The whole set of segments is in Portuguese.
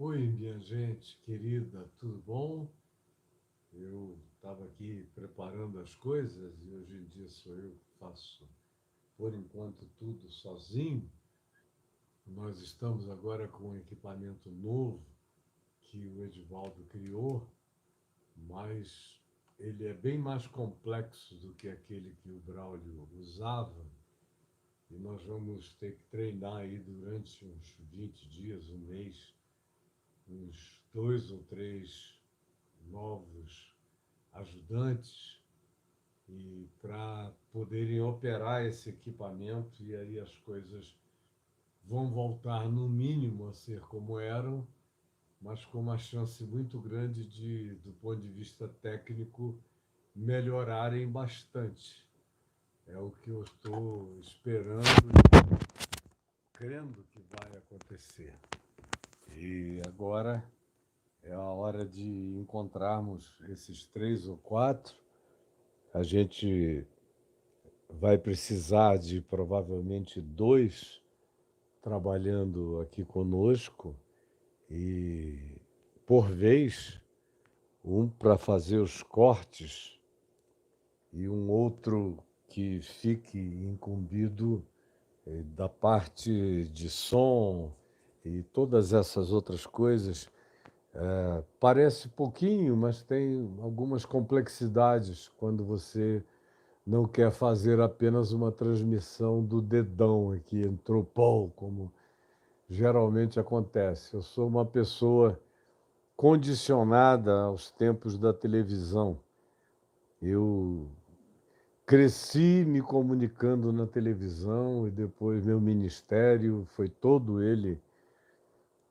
Oi, minha gente querida, tudo bom? Eu estava aqui preparando as coisas e hoje em dia sou eu que faço, por enquanto, tudo sozinho. Nós estamos agora com um equipamento novo que o Edivaldo criou, mas ele é bem mais complexo do que aquele que o Braulio usava e nós vamos ter que treinar aí durante uns 20 dias, um mês, uns dois ou três novos ajudantes e para poderem operar esse equipamento e aí as coisas vão voltar no mínimo a ser como eram, mas com uma chance muito grande de, do ponto de vista técnico, melhorarem bastante. É o que eu estou esperando e crendo que vai acontecer. E agora é a hora de encontrarmos esses três ou quatro. A gente vai precisar de provavelmente dois trabalhando aqui conosco e, por vez, um para fazer os cortes e um outro que fique incumbido da parte de som e todas essas outras coisas. Parece pouquinho, mas tem algumas complexidades quando você não quer fazer apenas uma transmissão do dedão aqui, entrou pau, como geralmente acontece. Eu sou uma pessoa condicionada aos tempos da televisão. Eu cresci me comunicando na televisão e depois meu ministério foi todo ele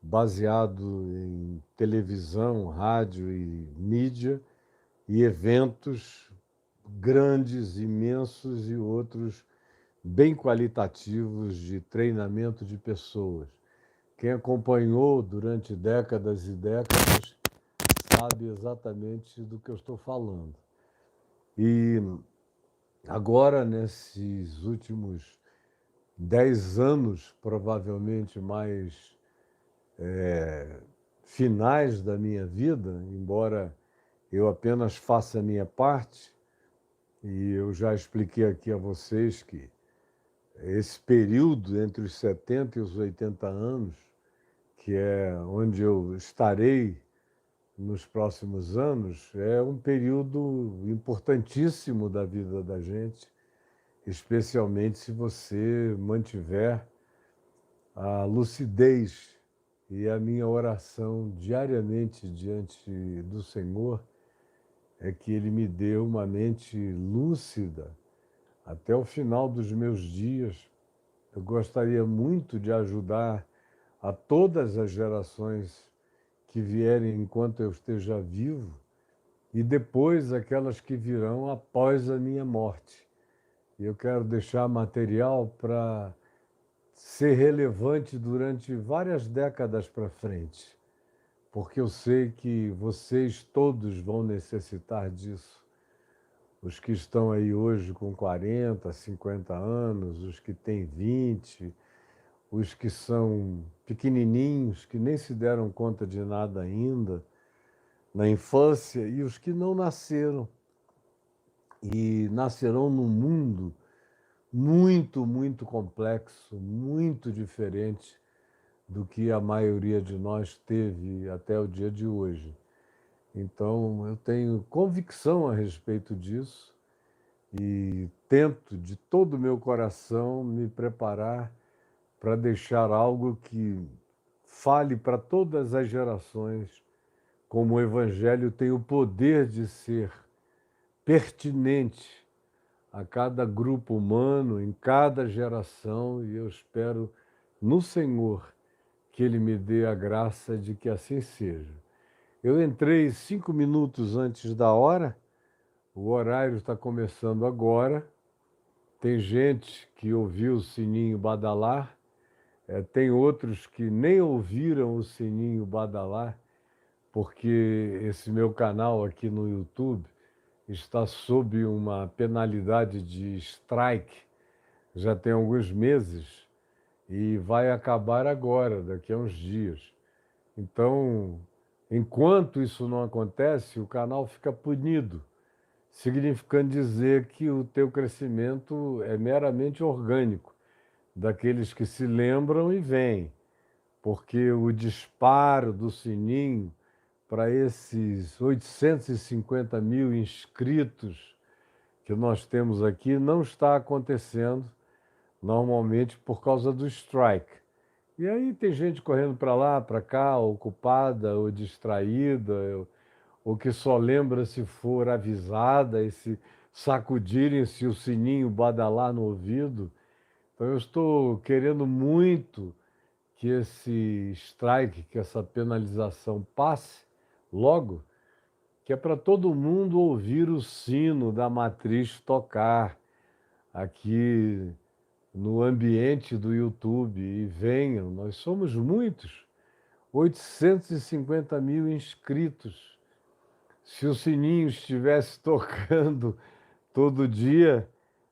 baseado em televisão, rádio e mídia e eventos grandes, imensos e outros bem qualitativos de treinamento de pessoas. Quem acompanhou durante décadas e décadas sabe exatamente do que eu estou falando. E agora, nesses últimos 10 anos, provavelmente mais finais da minha vida, embora eu apenas faça a minha parte, e eu já expliquei aqui a vocês que esse período entre os 70 e os 80 anos, que é onde eu estarei nos próximos anos, é um período importantíssimo da vida da gente, especialmente se você mantiver a lucidez. E a minha oração diariamente diante do Senhor é que Ele me dê uma mente lúcida até o final dos meus dias. Eu gostaria muito de ajudar a todas as gerações que vierem enquanto eu esteja vivo e depois aquelas que virão após a minha morte. E eu quero deixar material para ser relevante durante várias décadas para frente, porque eu sei que vocês todos vão necessitar disso. Os que estão aí hoje com 40, 50 anos, os que têm 20, os que são pequenininhos, que nem se deram conta de nada ainda na infância, e os que não nasceram e nascerão num mundo muito, muito complexo, muito diferente do que a maioria de nós teve até o dia de hoje. Então, eu tenho convicção a respeito disso e tento, de todo o meu coração, me preparar para deixar algo que fale para todas as gerações, como o Evangelho tem o poder de ser pertinente a cada grupo humano, em cada geração, e eu espero no Senhor que Ele me dê a graça de que assim seja. Eu entrei 5 minutos antes da hora, o horário está começando agora. Tem gente que ouviu o sininho badalar, tem outros que nem ouviram o sininho badalar, porque esse meu canal aqui no YouTube está sob uma penalidade de strike já tem alguns meses e vai acabar agora, daqui a uns dias. Então, enquanto isso não acontece, o canal fica punido, significando dizer que o teu crescimento é meramente orgânico, daqueles que se lembram e vêm, porque o disparo do sininho para esses 850 mil inscritos que nós temos aqui não está acontecendo normalmente por causa do strike. E aí tem gente correndo para lá, para cá, ocupada ou distraída, ou que só lembra se for avisada e se sacudirem se o sininho badalar no ouvido. Então eu estou querendo muito que esse strike, que essa penalização passe logo, que é para todo mundo ouvir o sino da matriz tocar aqui no ambiente do YouTube e venham, nós somos muitos, 850 mil inscritos. Se o sininho estivesse tocando todo dia,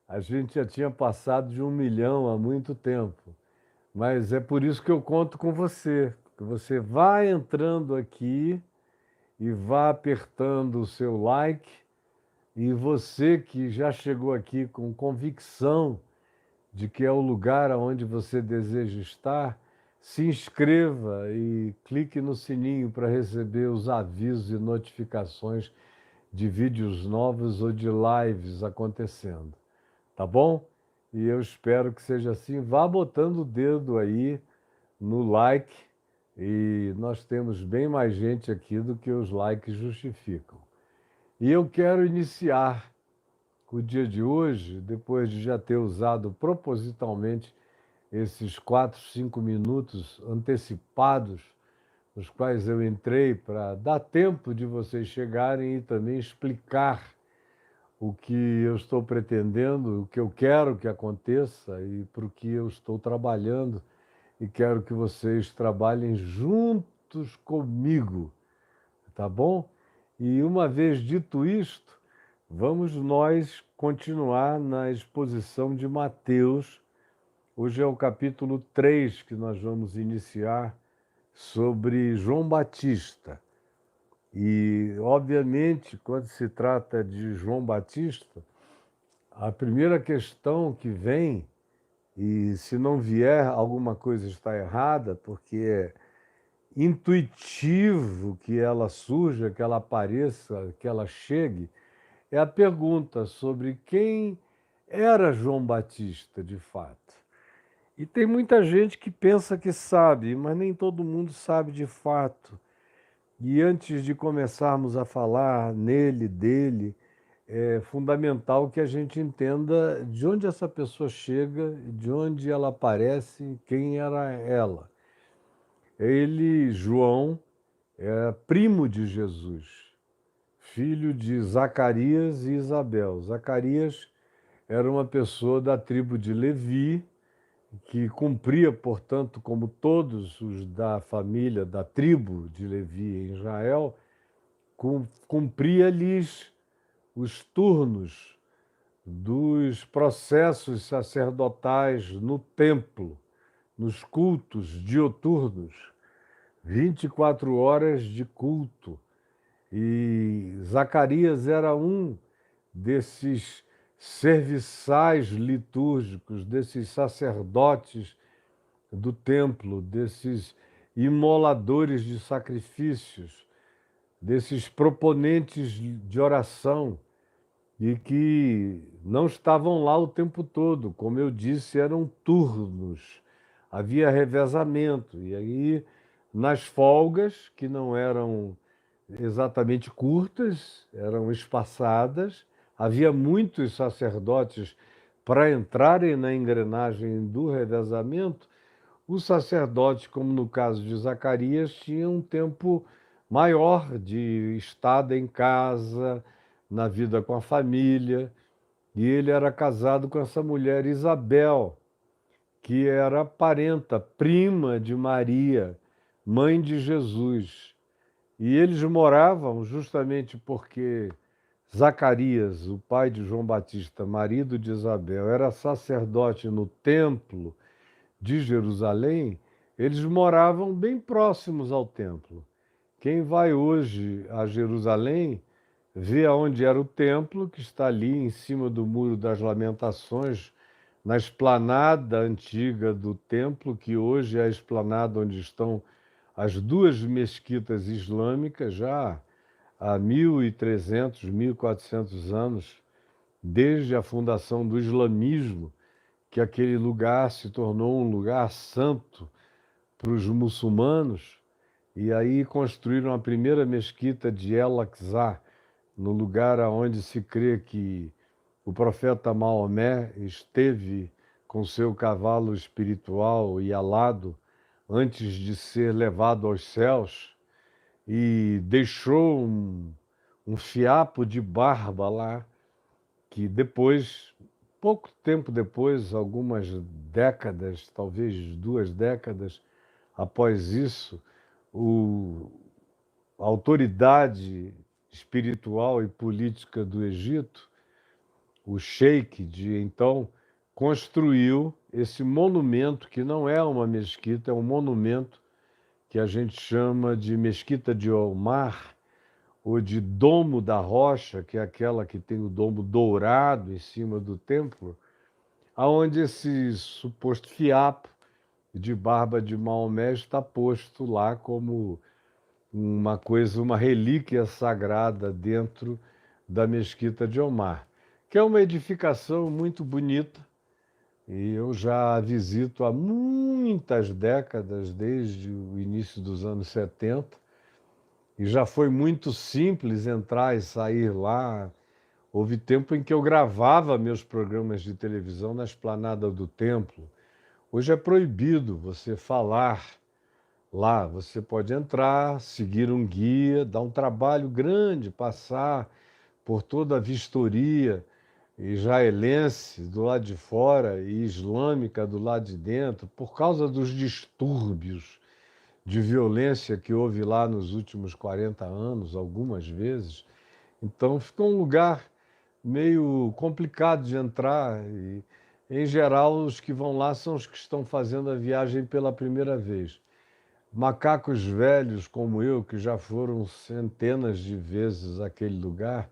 a gente já tinha passado de 1 milhão há muito tempo. Mas é por isso que eu conto com você, que você vá entrando aqui e vá apertando o seu like, e você que já chegou aqui com convicção de que é o lugar aonde você deseja estar, se inscreva e clique no sininho para receber os avisos e notificações de vídeos novos ou de lives acontecendo, tá bom? E eu espero que seja assim. Vá botando o dedo aí no like, e nós temos bem mais gente aqui do que os likes justificam. E eu quero iniciar o dia de hoje, depois de já ter usado propositalmente esses 4, 5 minutos antecipados, nos quais eu entrei para dar tempo de vocês chegarem e também explicar o que eu estou pretendendo, o que eu quero que aconteça e para o que eu estou trabalhando, e quero que vocês trabalhem juntos comigo, tá bom? E uma vez dito isto, vamos nós continuar na exposição de Mateus. Hoje é o capítulo 3 que nós vamos iniciar sobre João Batista. E, obviamente, quando se trata de João Batista, a primeira questão que vem, e se não vier, alguma coisa está errada, porque é intuitivo que ela surja, que ela apareça, que ela chegue, é a pergunta sobre quem era João Batista, de fato. E tem muita gente que pensa que sabe, mas nem todo mundo sabe de fato. E antes de começarmos a falar nele, dele, é fundamental que a gente entenda de onde essa pessoa chega, de onde ela aparece, quem era ela. Ele, João, é primo de Jesus, filho de Zacarias e Isabel. Zacarias era uma pessoa da tribo de Levi, que cumpria, portanto, como todos os da família, da tribo de Levi em Israel, cumpria-lhes os turnos dos processos sacerdotais no templo, nos cultos dioturnos, 24 horas de culto. E Zacarias era um desses serviçais litúrgicos, desses sacerdotes do templo, desses imoladores de sacrifícios, desses proponentes de oração, e que não estavam lá o tempo todo. Como eu disse, eram turnos, havia revezamento. E aí, nas folgas, que não eram exatamente curtas, eram espaçadas, havia muitos sacerdotes para entrarem na engrenagem do revezamento. Os sacerdotes, como no caso de Zacarias, tinham um tempo maior de estada em casa, na vida com a família, e ele era casado com essa mulher Isabel, que era parenta, prima de Maria, mãe de Jesus. E eles moravam justamente porque Zacarias, o pai de João Batista, marido de Isabel, era sacerdote no templo de Jerusalém. eles moravam bem próximos ao templo. Quem vai hoje a Jerusalém vê aonde era o templo, que está ali em cima do Muro das Lamentações, na esplanada antiga do templo, que hoje é a esplanada onde estão as duas mesquitas islâmicas, já há 1.300, 1.400 anos, desde a fundação do islamismo, que aquele lugar se tornou um lugar santo para os muçulmanos, e aí construíram a primeira mesquita de El-Aqsa, no lugar onde se crê que o profeta Maomé esteve com seu cavalo espiritual e alado antes de ser levado aos céus, e deixou um fiapo de barba lá, que depois, pouco tempo depois, algumas décadas, talvez 2 décadas após isso, a autoridade espiritual e política do Egito, o sheik de então, construiu esse monumento, que não é uma mesquita, é um monumento que a gente chama de Mesquita de Omar, ou de Domo da Rocha, que é aquela que tem o domo dourado em cima do templo, aonde esse suposto fiapo de barba de Maomé está posto lá como uma coisa, uma relíquia sagrada dentro da Mesquita de Omar, que é uma edificação muito bonita, e eu já a visito há muitas décadas, desde o início dos anos 70, e já foi muito simples entrar e sair lá. Houve tempo em que eu gravava meus programas de televisão na esplanada do templo. Hoje é proibido você falar lá. Você pode entrar, seguir um guia, dá um trabalho grande, passar por toda a vistoria israelense do lado de fora e islâmica do lado de dentro, por causa dos distúrbios de violência que houve lá nos últimos 40 anos, algumas vezes. Então, ficou um lugar meio complicado de entrar e, em geral, os que vão lá são os que estão fazendo a viagem pela primeira vez. Macacos velhos como eu, que já foram centenas de vezes àquele lugar,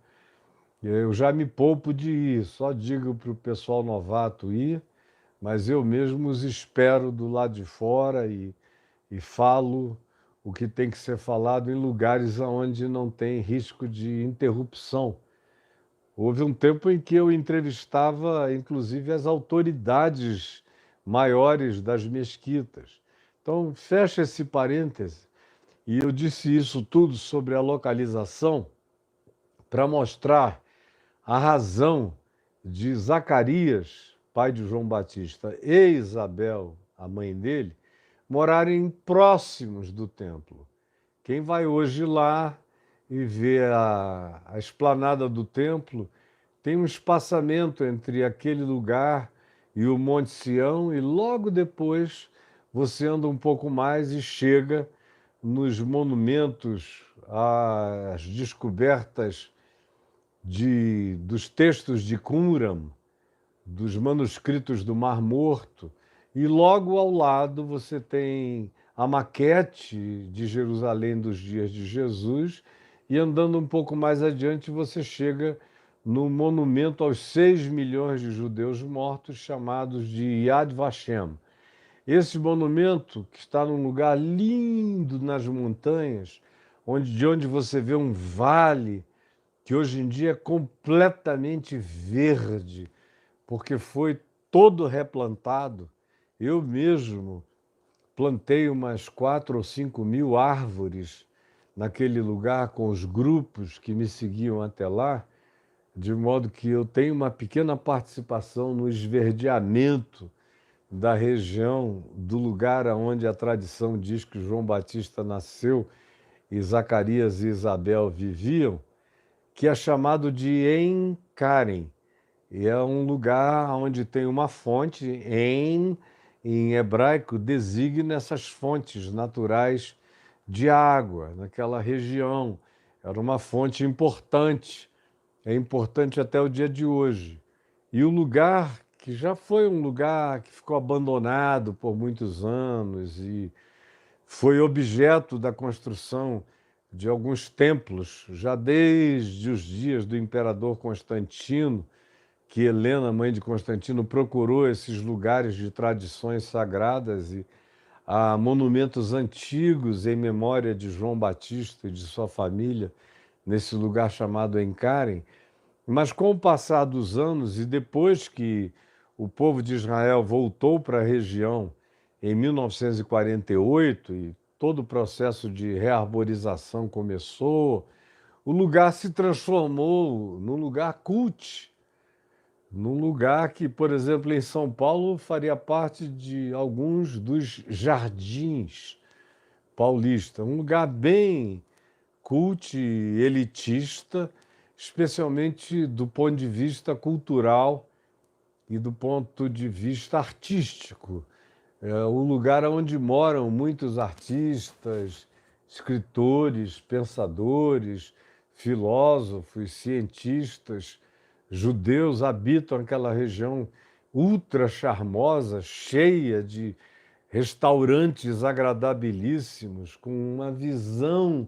eu já me poupo de ir, só digo para o pessoal novato ir, mas eu mesmo os espero do lado de fora e falo o que tem que ser falado em lugares onde não tem risco de interrupção. Houve um tempo em que eu entrevistava, inclusive, as autoridades maiores das mesquitas. Então, fecha esse parêntese, e eu disse isso tudo sobre a localização para mostrar a razão de Zacarias, pai de João Batista, e Isabel, a mãe dele, morarem próximos do templo. Quem vai hoje lá e vê a esplanada do templo, tem um espaçamento entre aquele lugar e o Monte Sião, e logo depois você anda um pouco mais e chega nos monumentos, às descobertas dos textos de Qumran, dos manuscritos do Mar Morto, e logo ao lado você tem a maquete de Jerusalém dos dias de Jesus, e andando um pouco mais adiante você chega no monumento aos 6 milhões de judeus mortos, chamados de Yad Vashem. Esse monumento, que está num lugar lindo nas montanhas, de onde você vê um vale que hoje em dia é completamente verde, porque foi todo replantado. Eu mesmo plantei umas 4 ou 5 mil árvores naquele lugar com os grupos que me seguiam até lá, de modo que eu tenho uma pequena participação no esverdeamento da região, do lugar onde a tradição diz que João Batista nasceu e Zacarias e Isabel viviam, que é chamado de Ein-Karen. E é um lugar onde tem uma fonte, em hebraico, designa essas fontes naturais de água naquela região. Era uma fonte importante, é importante até o dia de hoje. E o lugar que já foi um lugar que ficou abandonado por muitos anos e foi objeto da construção de alguns templos, já desde os dias do imperador Constantino, que Helena, mãe de Constantino, procurou esses lugares de tradições sagradas e há monumentos antigos em memória de João Batista e de sua família nesse lugar chamado Encarem. Mas com o passar dos anos e depois que o povo de Israel voltou para a região em 1948 e todo o processo de rearborização começou, o lugar se transformou num lugar cult, num lugar que, por exemplo, em São Paulo faria parte de alguns dos jardins paulistas, um lugar bem cult, elitista, especialmente do ponto de vista cultural e do ponto de vista artístico. É um lugar onde moram muitos artistas, escritores, pensadores, filósofos, cientistas, judeus habitam aquela região ultra charmosa, cheia de restaurantes agradabilíssimos, com uma visão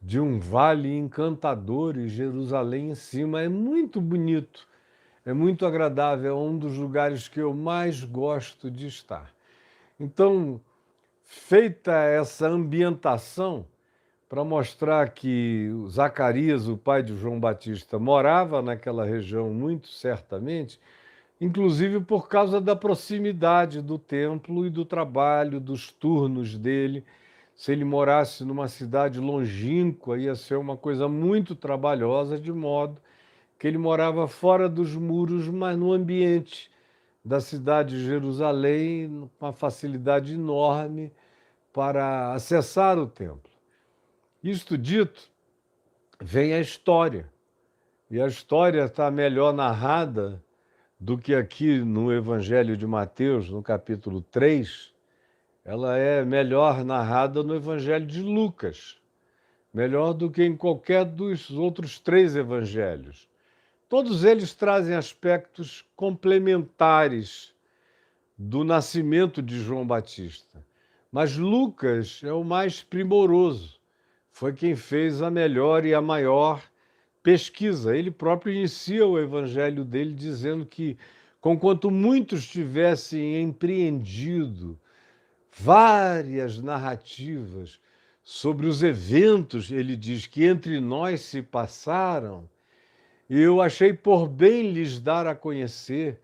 de um vale encantador e Jerusalém em cima. É muito bonito, é muito agradável, é um dos lugares que eu mais gosto de estar. Então, feita essa ambientação, para mostrar que o Zacarias, o pai de João Batista, morava naquela região muito certamente, inclusive por causa da proximidade do templo e do trabalho, dos turnos dele. Se ele morasse numa cidade longínqua, ia ser uma coisa muito trabalhosa, de modo que ele morava fora dos muros, mas no ambiente da cidade de Jerusalém, com uma facilidade enorme para acessar o templo. Isto dito, vem a história. E a história está melhor narrada do que aqui no Evangelho de Mateus, no capítulo 3, ela é melhor narrada no Evangelho de Lucas, melhor do que em qualquer dos outros 3 evangelhos. Todos eles trazem aspectos complementares do nascimento de João Batista, mas Lucas é o mais primoroso, foi quem fez a melhor e a maior pesquisa. Ele próprio inicia o evangelho dele dizendo que, conquanto muitos tivessem empreendido várias narrativas sobre os eventos, ele diz, que entre nós se passaram, eu achei por bem lhes dar a conhecer,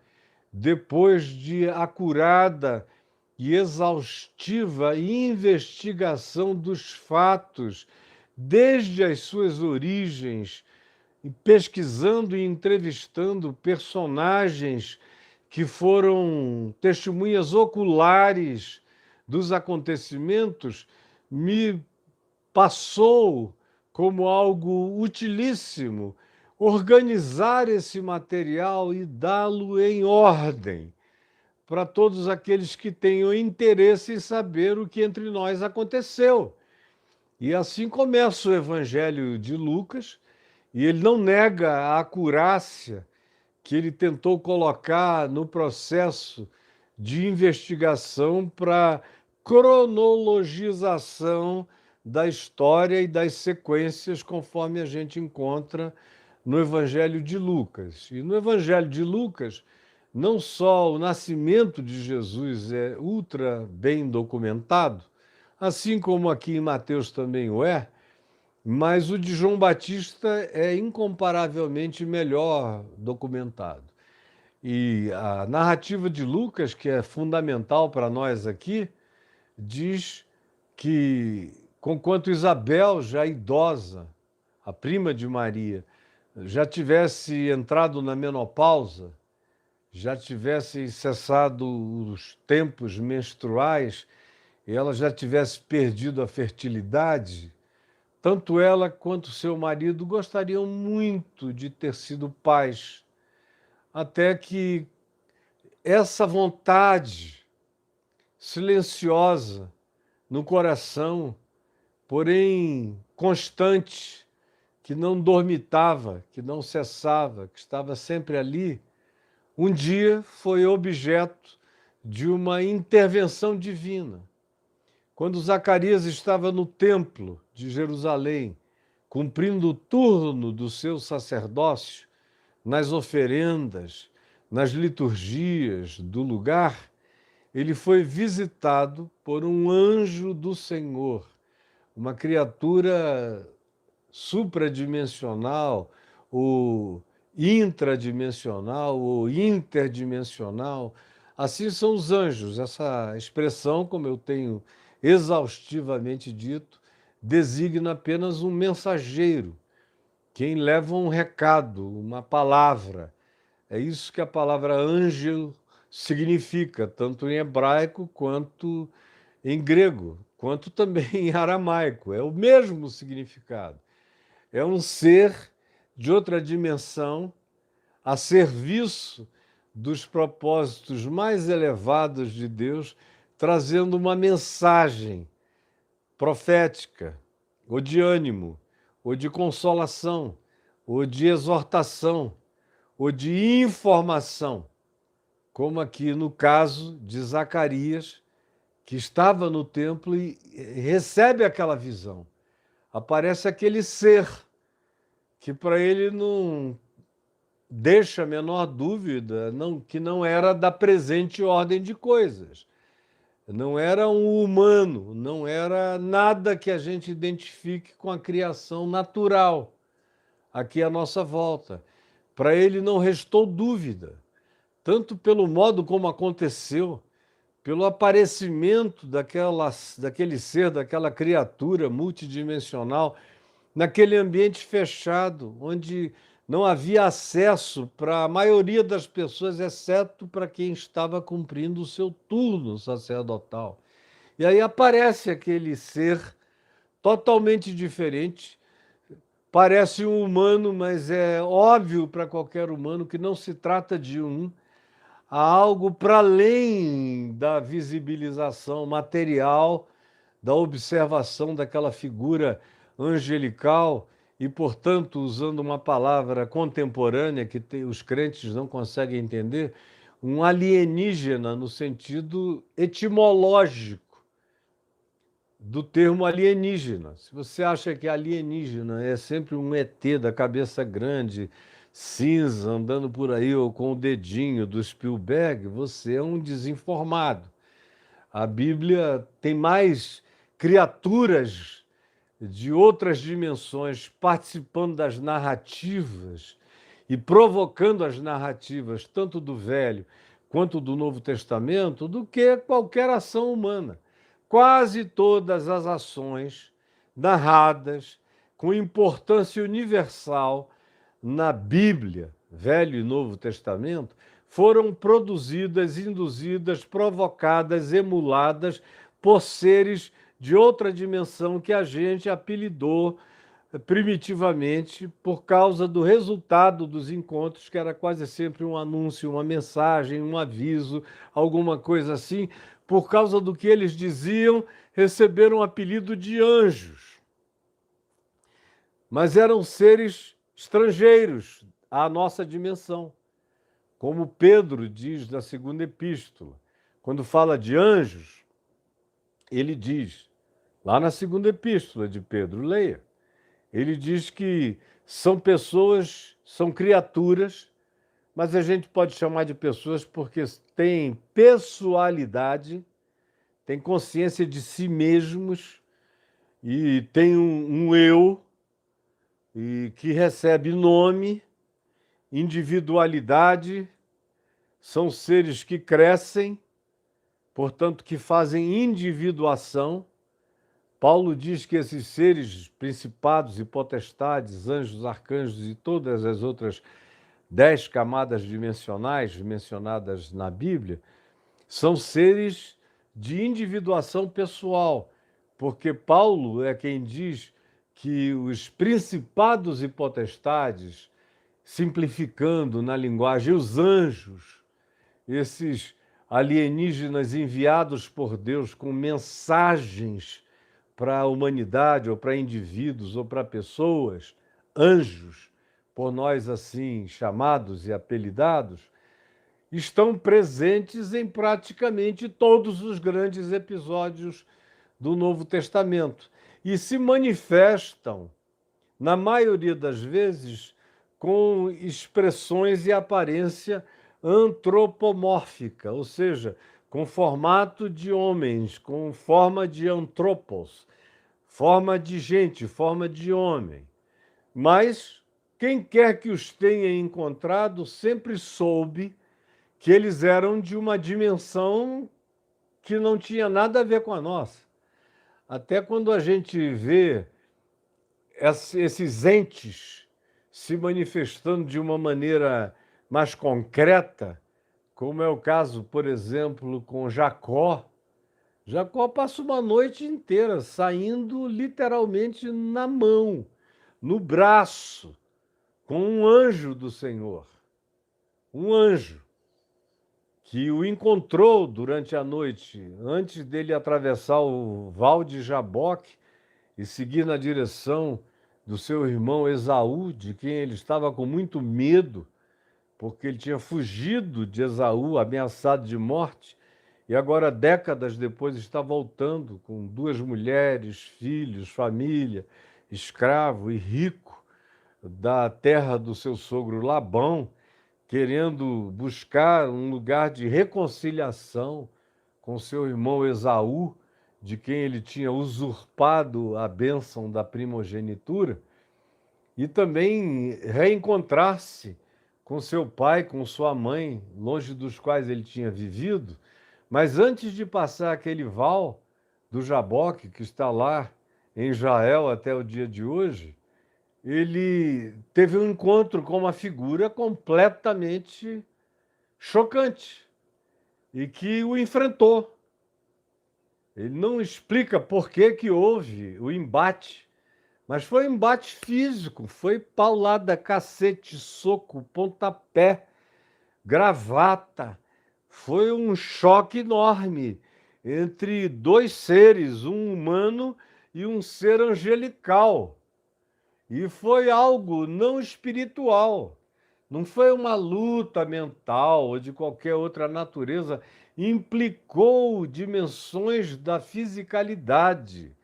depois de acurada e exaustiva investigação dos fatos, desde as suas origens, pesquisando e entrevistando personagens que foram testemunhas oculares dos acontecimentos, me passou como algo utilíssimo organizar esse material e dá-lo em ordem para todos aqueles que tenham interesse em saber o que entre nós aconteceu. E assim começa o Evangelho de Lucas, e ele não nega a acurácia que ele tentou colocar no processo de investigação para cronologização da história e das sequências, conforme a gente encontra no Evangelho de Lucas. E no Evangelho de Lucas, não só o nascimento de Jesus é ultra bem documentado, assim como aqui em Mateus também o é, mas o de João Batista é incomparavelmente melhor documentado. E a narrativa de Lucas, que é fundamental para nós aqui, diz que, conquanto Isabel, já idosa, a prima de Maria, já tivesse entrado na menopausa, já tivesse cessado os tempos menstruais, e ela já tivesse perdido a fertilidade, tanto ela quanto seu marido gostariam muito de ter sido pais, até que essa vontade silenciosa no coração, porém constante, que não dormitava, que não cessava, que estava sempre ali, um dia foi objeto de uma intervenção divina. Quando Zacarias estava no templo de Jerusalém, cumprindo o turno do seu sacerdócio, nas oferendas, nas liturgias do lugar, ele foi visitado por um anjo do Senhor, uma criatura supradimensional, ou intradimensional, ou interdimensional. Assim são os anjos. Essa expressão, como eu tenho exaustivamente dito, designa apenas um mensageiro, quem leva um recado, uma palavra. É isso que a palavra anjo significa, tanto em hebraico quanto em grego, quanto também em aramaico. É o mesmo significado. É um ser de outra dimensão a serviço dos propósitos mais elevados de Deus, trazendo uma mensagem profética, ou de ânimo, ou de consolação, ou de exortação, ou de informação, como aqui no caso de Zacarias, que estava no templo e recebe aquela visão. Aparece aquele ser que para ele não deixa a menor dúvida que não era da presente ordem de coisas. Não era um humano, não era nada que a gente identifique com a criação natural aqui à nossa volta. Para ele não restou dúvida, tanto pelo modo como aconteceu, pelo aparecimento daquele ser, daquela criatura multidimensional, naquele ambiente fechado, onde não havia acesso para a maioria das pessoas, exceto para quem estava cumprindo o seu turno sacerdotal. E aí aparece aquele ser totalmente diferente, parece um humano, mas é óbvio para qualquer humano que não se trata de há algo para além da visibilização material, da observação daquela figura angelical e, portanto, usando uma palavra contemporânea que os crentes não conseguem entender, um alienígena no sentido etimológico do termo alienígena. Se você acha que alienígena é sempre um ET da cabeça grande, cinza, andando por aí ou com o dedinho do Spielberg, você é um desinformado. A Bíblia tem mais criaturas de outras dimensões participando das narrativas e provocando as narrativas, tanto do Velho quanto do Novo Testamento, do que qualquer ação humana. Quase todas as ações narradas com importância universal na Bíblia, Velho e Novo Testamento, foram produzidas, induzidas, provocadas, emuladas por seres de outra dimensão que a gente apelidou primitivamente por causa do resultado dos encontros, que era quase sempre um anúncio, uma mensagem, um aviso, alguma coisa assim. Por causa do que eles diziam, receberam o apelido de anjos. Mas eram seres estrangeiros à nossa dimensão. Como Pedro diz na segunda epístola, quando fala de anjos, ele diz, lá na segunda epístola de Pedro, leia, ele diz que são pessoas, são criaturas, mas a gente pode chamar de pessoas porque têm pessoalidade, têm consciência de si mesmos e têm um eu e que recebe nome, individualidade, são seres que crescem, portanto, que fazem individuação. Paulo diz que esses seres, principados e potestades, anjos, arcanjos e todas as outras 10 camadas dimensionais mencionadas na Bíblia, são seres de individuação pessoal, porque Paulo é quem diz que os principados e potestades, simplificando na linguagem, os anjos, esses alienígenas enviados por Deus com mensagens para a humanidade, ou para indivíduos, ou para pessoas, anjos, por nós assim chamados e apelidados, estão presentes em praticamente todos os grandes episódios do Novo Testamento e se manifestam, na maioria das vezes, com expressões e aparência antropomórfica, ou seja, com formato de homens, com forma de antropos, forma de gente, forma de homem. Mas quem quer que os tenha encontrado sempre soube que eles eram de uma dimensão que não tinha nada a ver com a nossa. Até quando a gente vê esses entes se manifestando de uma maneira mais concreta, como é o caso, por exemplo, com Jacó. Jacó passa uma noite inteira saindo literalmente na mão, no braço, com um anjo do Senhor. Um anjo que o encontrou durante a noite, antes dele atravessar o val de Jaboque e seguir na direção do seu irmão Esaú, de quem ele estava com muito medo, porque ele tinha fugido de Esaú, ameaçado de morte, e agora, décadas depois, está voltando com 2 mulheres, filhos, família, escravo e rico da terra do seu sogro Labão, querendo buscar um lugar de reconciliação com seu irmão Esaú, de quem ele tinha usurpado a bênção da primogenitura, e também reencontrar-se com seu pai, com sua mãe, longe dos quais ele tinha vivido. Mas antes de passar aquele val do Jaboque, que está lá em Israel até o dia de hoje, ele teve um encontro com uma figura completamente chocante e que o enfrentou. Ele não explica por que que houve o embate, mas foi um embate físico, foi paulada, cacete, soco, pontapé, gravata. Foi um choque enorme entre 2 seres, um humano e um ser angelical. E foi algo não espiritual. Não foi uma luta mental ou de qualquer outra natureza. Implicou dimensões da fisicalidade,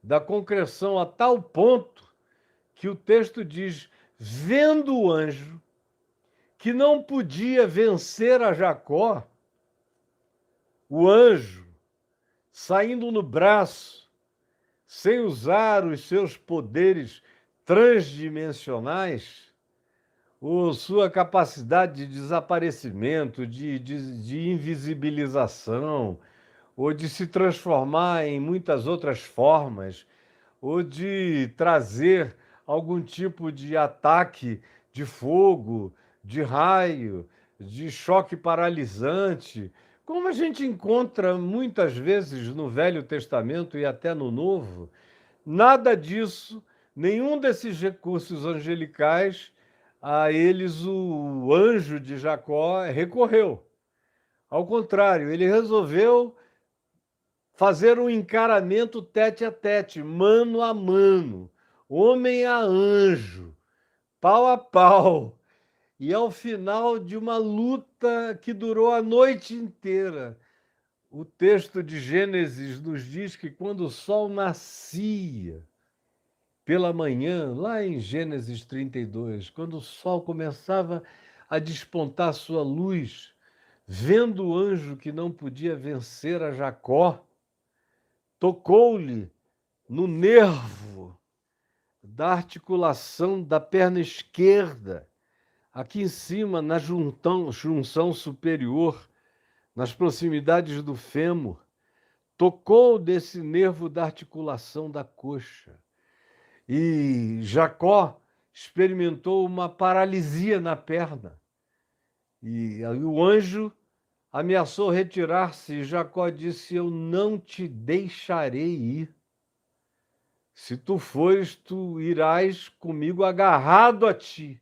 da concreção, a tal ponto que o texto diz: vendo o anjo, que não podia vencer a Jacó, o anjo, saindo no braço, sem usar os seus poderes transdimensionais, ou sua capacidade de desaparecimento, de invisibilização, ou de se transformar em muitas outras formas, ou de trazer algum tipo de ataque de fogo, de raio, de choque paralisante, como a gente encontra muitas vezes no Velho Testamento e até no Novo. Nada disso, nenhum desses recursos angelicais, a eles o anjo de Jacó recorreu. Ao contrário, ele resolveu fazer um encaramento tete a tete, mano a mano, homem a anjo, pau a pau. E ao final de uma luta que durou a noite inteira, o texto de Gênesis nos diz que quando o sol nascia pela manhã, lá em Gênesis 32, quando o sol começava a despontar sua luz, vendo o anjo que não podia vencer a Jacó, tocou-lhe no nervo da articulação da perna esquerda, aqui em cima, na junção superior, nas proximidades do fêmur, tocou desse nervo da articulação da coxa. E Jacó experimentou uma paralisia na perna. E aí o anjo ameaçou retirar-se, e Jacó disse: eu não te deixarei ir. Se tu fores, tu irás comigo agarrado a ti.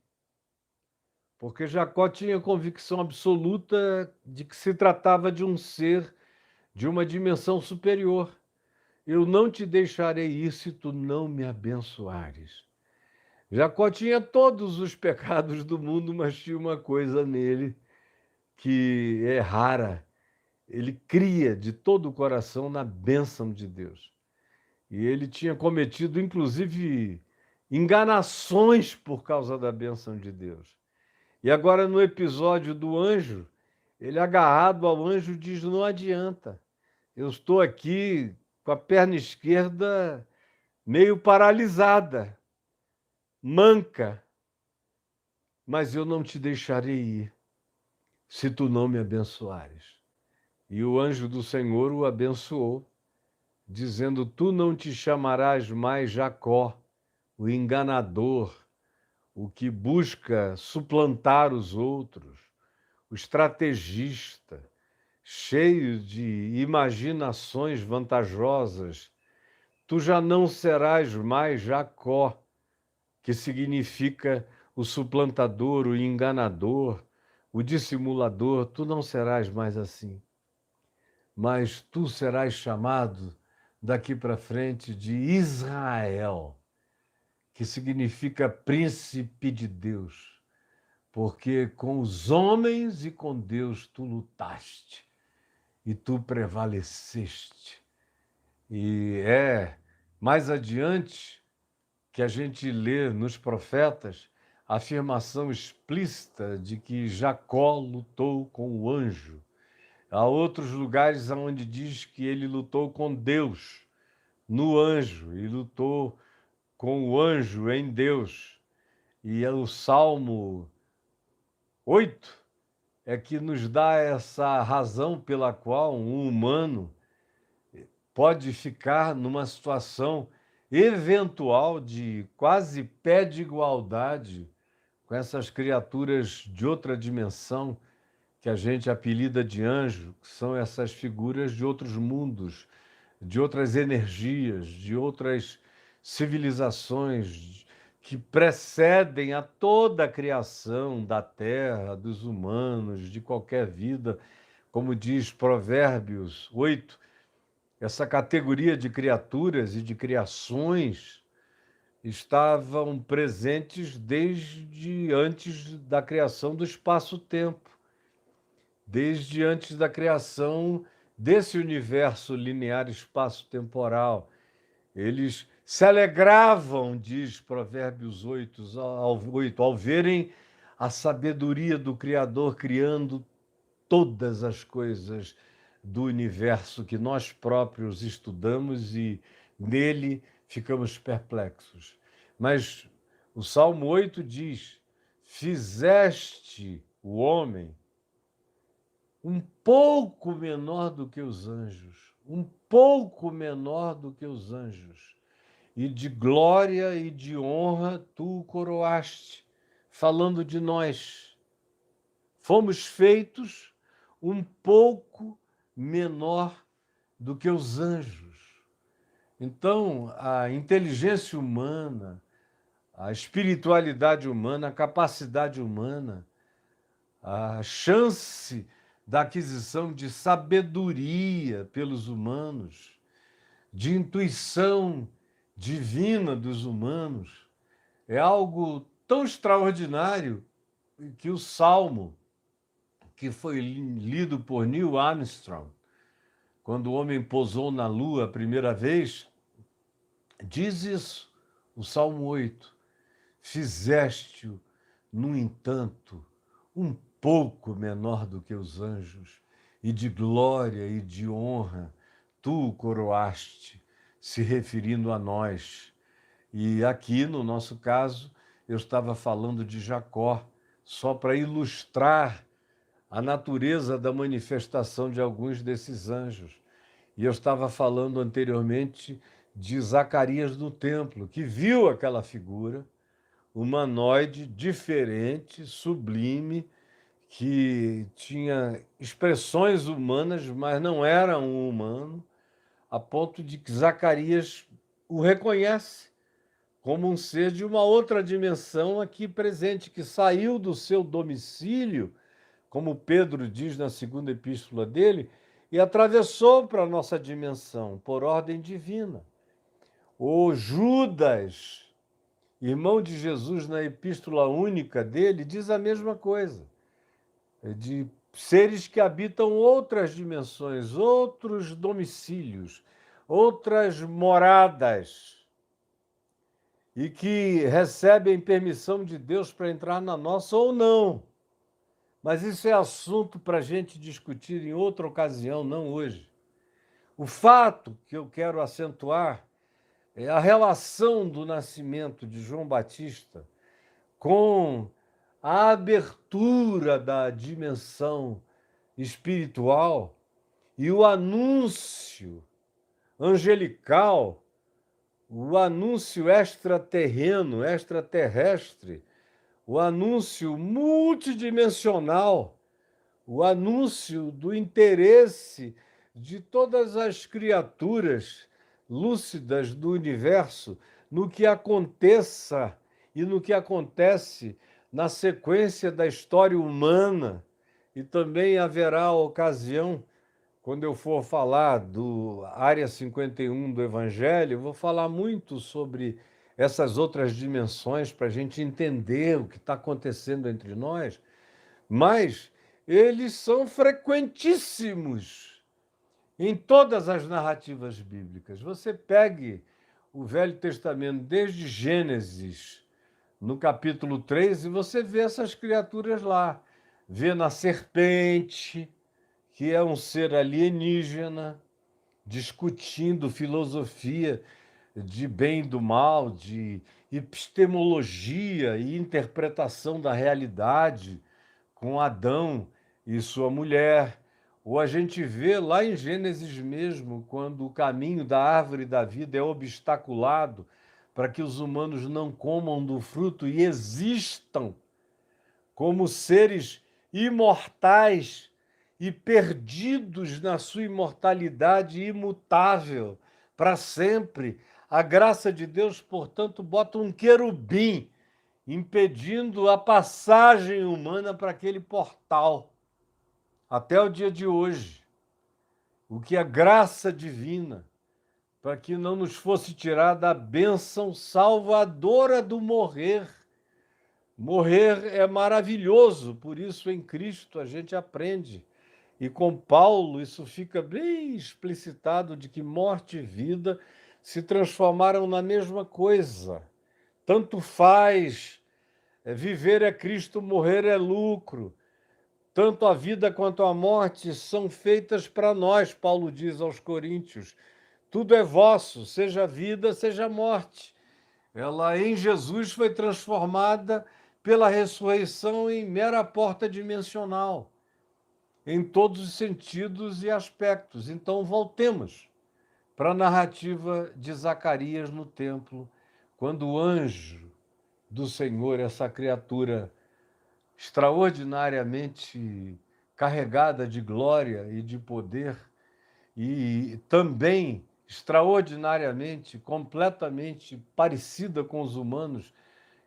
Porque Jacó tinha convicção absoluta de que se tratava de um ser de uma dimensão superior. Eu não te deixarei ir se tu não me abençoares. Jacó tinha todos os pecados do mundo, mas tinha uma coisa nele que é rara. Ele cria de todo o coração na bênção de Deus. E ele tinha cometido, inclusive, enganações por causa da bênção de Deus. E agora, no episódio do anjo, ele agarrado ao anjo diz: não adianta, eu estou aqui com a perna esquerda meio paralisada, manca, mas eu não te deixarei ir, se tu não me abençoares. E o anjo do Senhor o abençoou, dizendo: tu não te chamarás mais Jacó, o enganador, o que busca suplantar os outros, o estrategista, cheio de imaginações vantajosas. Tu já não serás mais Jacó, que significa o suplantador, o enganador, o dissimulador. Tu não serás mais assim, mas tu serás chamado daqui para frente de Israel, que significa príncipe de Deus, porque com os homens e com Deus tu lutaste e tu prevaleceste. E é mais adiante que a gente lê nos profetas a afirmação explícita de que Jacó lutou com o anjo. Há outros lugares onde diz que ele lutou com Deus no anjo e lutou com o anjo em Deus. E o Salmo 8 é que nos dá essa razão pela qual um humano pode ficar numa situação eventual de quase pé de igualdade com essas criaturas de outra dimensão que a gente apelida de anjo, que são essas figuras de outros mundos, de outras energias, de outras civilizações que precedem a toda a criação da terra, dos humanos, de qualquer vida. Como diz Provérbios 8, essa categoria de criaturas e de criações estavam presentes desde antes da criação do espaço-tempo, desde antes da criação desse universo linear espaço-temporal. Eles se alegravam, diz Provérbios 8, ao verem a sabedoria do Criador criando todas as coisas do universo que nós próprios estudamos e nele ficamos perplexos. Mas o Salmo 8 diz: fizeste o homem um pouco menor do que os anjos, um pouco menor do que os anjos, e de glória e de honra tu o coroaste, falando de nós. Fomos feitos um pouco menor do que os anjos. Então, a inteligência humana, a espiritualidade humana, a capacidade humana, a chance da aquisição de sabedoria pelos humanos, de intuição divina dos humanos, é algo tão extraordinário que o Salmo, que foi lido por Neil Armstrong, quando o homem pousou na Lua a primeira vez, diz isso, o Salmo 8. Fizeste-o, no entanto, um pouco menor do que os anjos, e de glória e de honra tu o coroaste, se referindo a nós. E aqui, no nosso caso, eu estava falando de Jacó, só para ilustrar a natureza da manifestação de alguns desses anjos. E eu estava falando anteriormente de Zacarias no templo, que viu aquela figura humanoide, diferente, sublime, que tinha expressões humanas, mas não era um humano, a ponto de que Zacarias o reconhece como um ser de uma outra dimensão aqui presente, que saiu do seu domicílio, como Pedro diz na segunda epístola dele, e atravessou para a nossa dimensão, por ordem divina. O Judas, irmão de Jesus, na epístola única dele, diz a mesma coisa. De seres que habitam outras dimensões, outros domicílios, outras moradas, e que recebem permissão de Deus para entrar na nossa ou não. Mas isso é assunto para a gente discutir em outra ocasião, não hoje. O fato que eu quero acentuar é a relação do nascimento de João Batista com a abertura da dimensão espiritual e o anúncio angelical, o anúncio extraterreno, extraterrestre, o anúncio multidimensional, o anúncio do interesse de todas as criaturas lúcidas do universo no que aconteça e no que acontece na sequência da história humana. E também haverá a ocasião, quando eu for falar do Área 51 do Evangelho, eu vou falar muito sobre essas outras dimensões para a gente entender o que está acontecendo entre nós, mas eles são frequentíssimos em todas as narrativas bíblicas. Você pegue o Velho Testamento desde Gênesis, no capítulo 3, e você vê essas criaturas lá. Vê na serpente, que é um ser alienígena, discutindo filosofia de bem e do mal, de epistemologia e interpretação da realidade com Adão e sua mulher. Ou a gente vê lá em Gênesis mesmo, quando o caminho da árvore da vida é obstaculado para que os humanos não comam do fruto e existam como seres imortais e perdidos na sua imortalidade imutável para sempre. A graça de Deus, portanto, bota um querubim impedindo a passagem humana para aquele portal até o dia de hoje. O que é graça divina, para que não nos fosse tirada a bênção salvadora do morrer. Morrer é maravilhoso, por isso em Cristo a gente aprende. E com Paulo isso fica bem explicitado de que morte e vida se transformaram na mesma coisa. Tanto faz, viver é Cristo, morrer é lucro. Tanto a vida quanto a morte são feitas para nós, Paulo diz aos Coríntios. Tudo é vosso, seja vida, seja morte. Ela em Jesus foi transformada pela ressurreição em mera porta dimensional, em todos os sentidos e aspectos. Então, voltemos para a narrativa de Zacarias no templo, quando o anjo do Senhor, essa criatura extraordinariamente carregada de glória e de poder, e também extraordinariamente, completamente parecida com os humanos,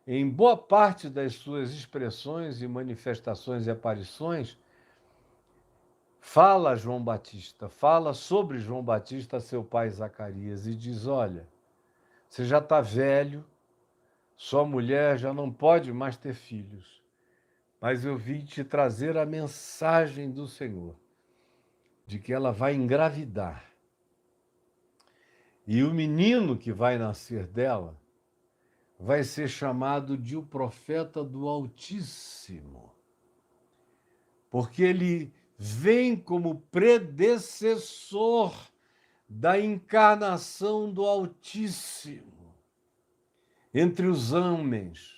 em boa parte das suas expressões e manifestações e aparições, fala a João Batista, fala sobre João Batista a seu pai Zacarias e diz: olha, você já está velho, sua mulher já não pode mais ter filhos, mas eu vim te trazer a mensagem do Senhor, de que ela vai engravidar. E o menino que vai nascer dela vai ser chamado de o profeta do Altíssimo, porque ele vem como predecessor da encarnação do Altíssimo entre os homens.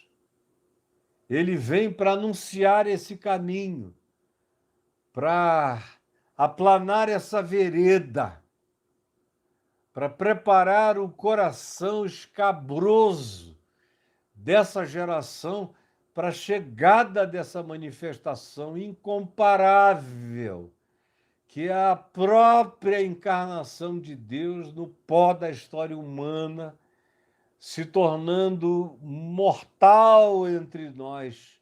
Ele vem para anunciar esse caminho, para aplanar essa vereda, para preparar o coração escabroso dessa geração para a chegada dessa manifestação incomparável, que é a própria encarnação de Deus no pó da história humana, se tornando mortal entre nós,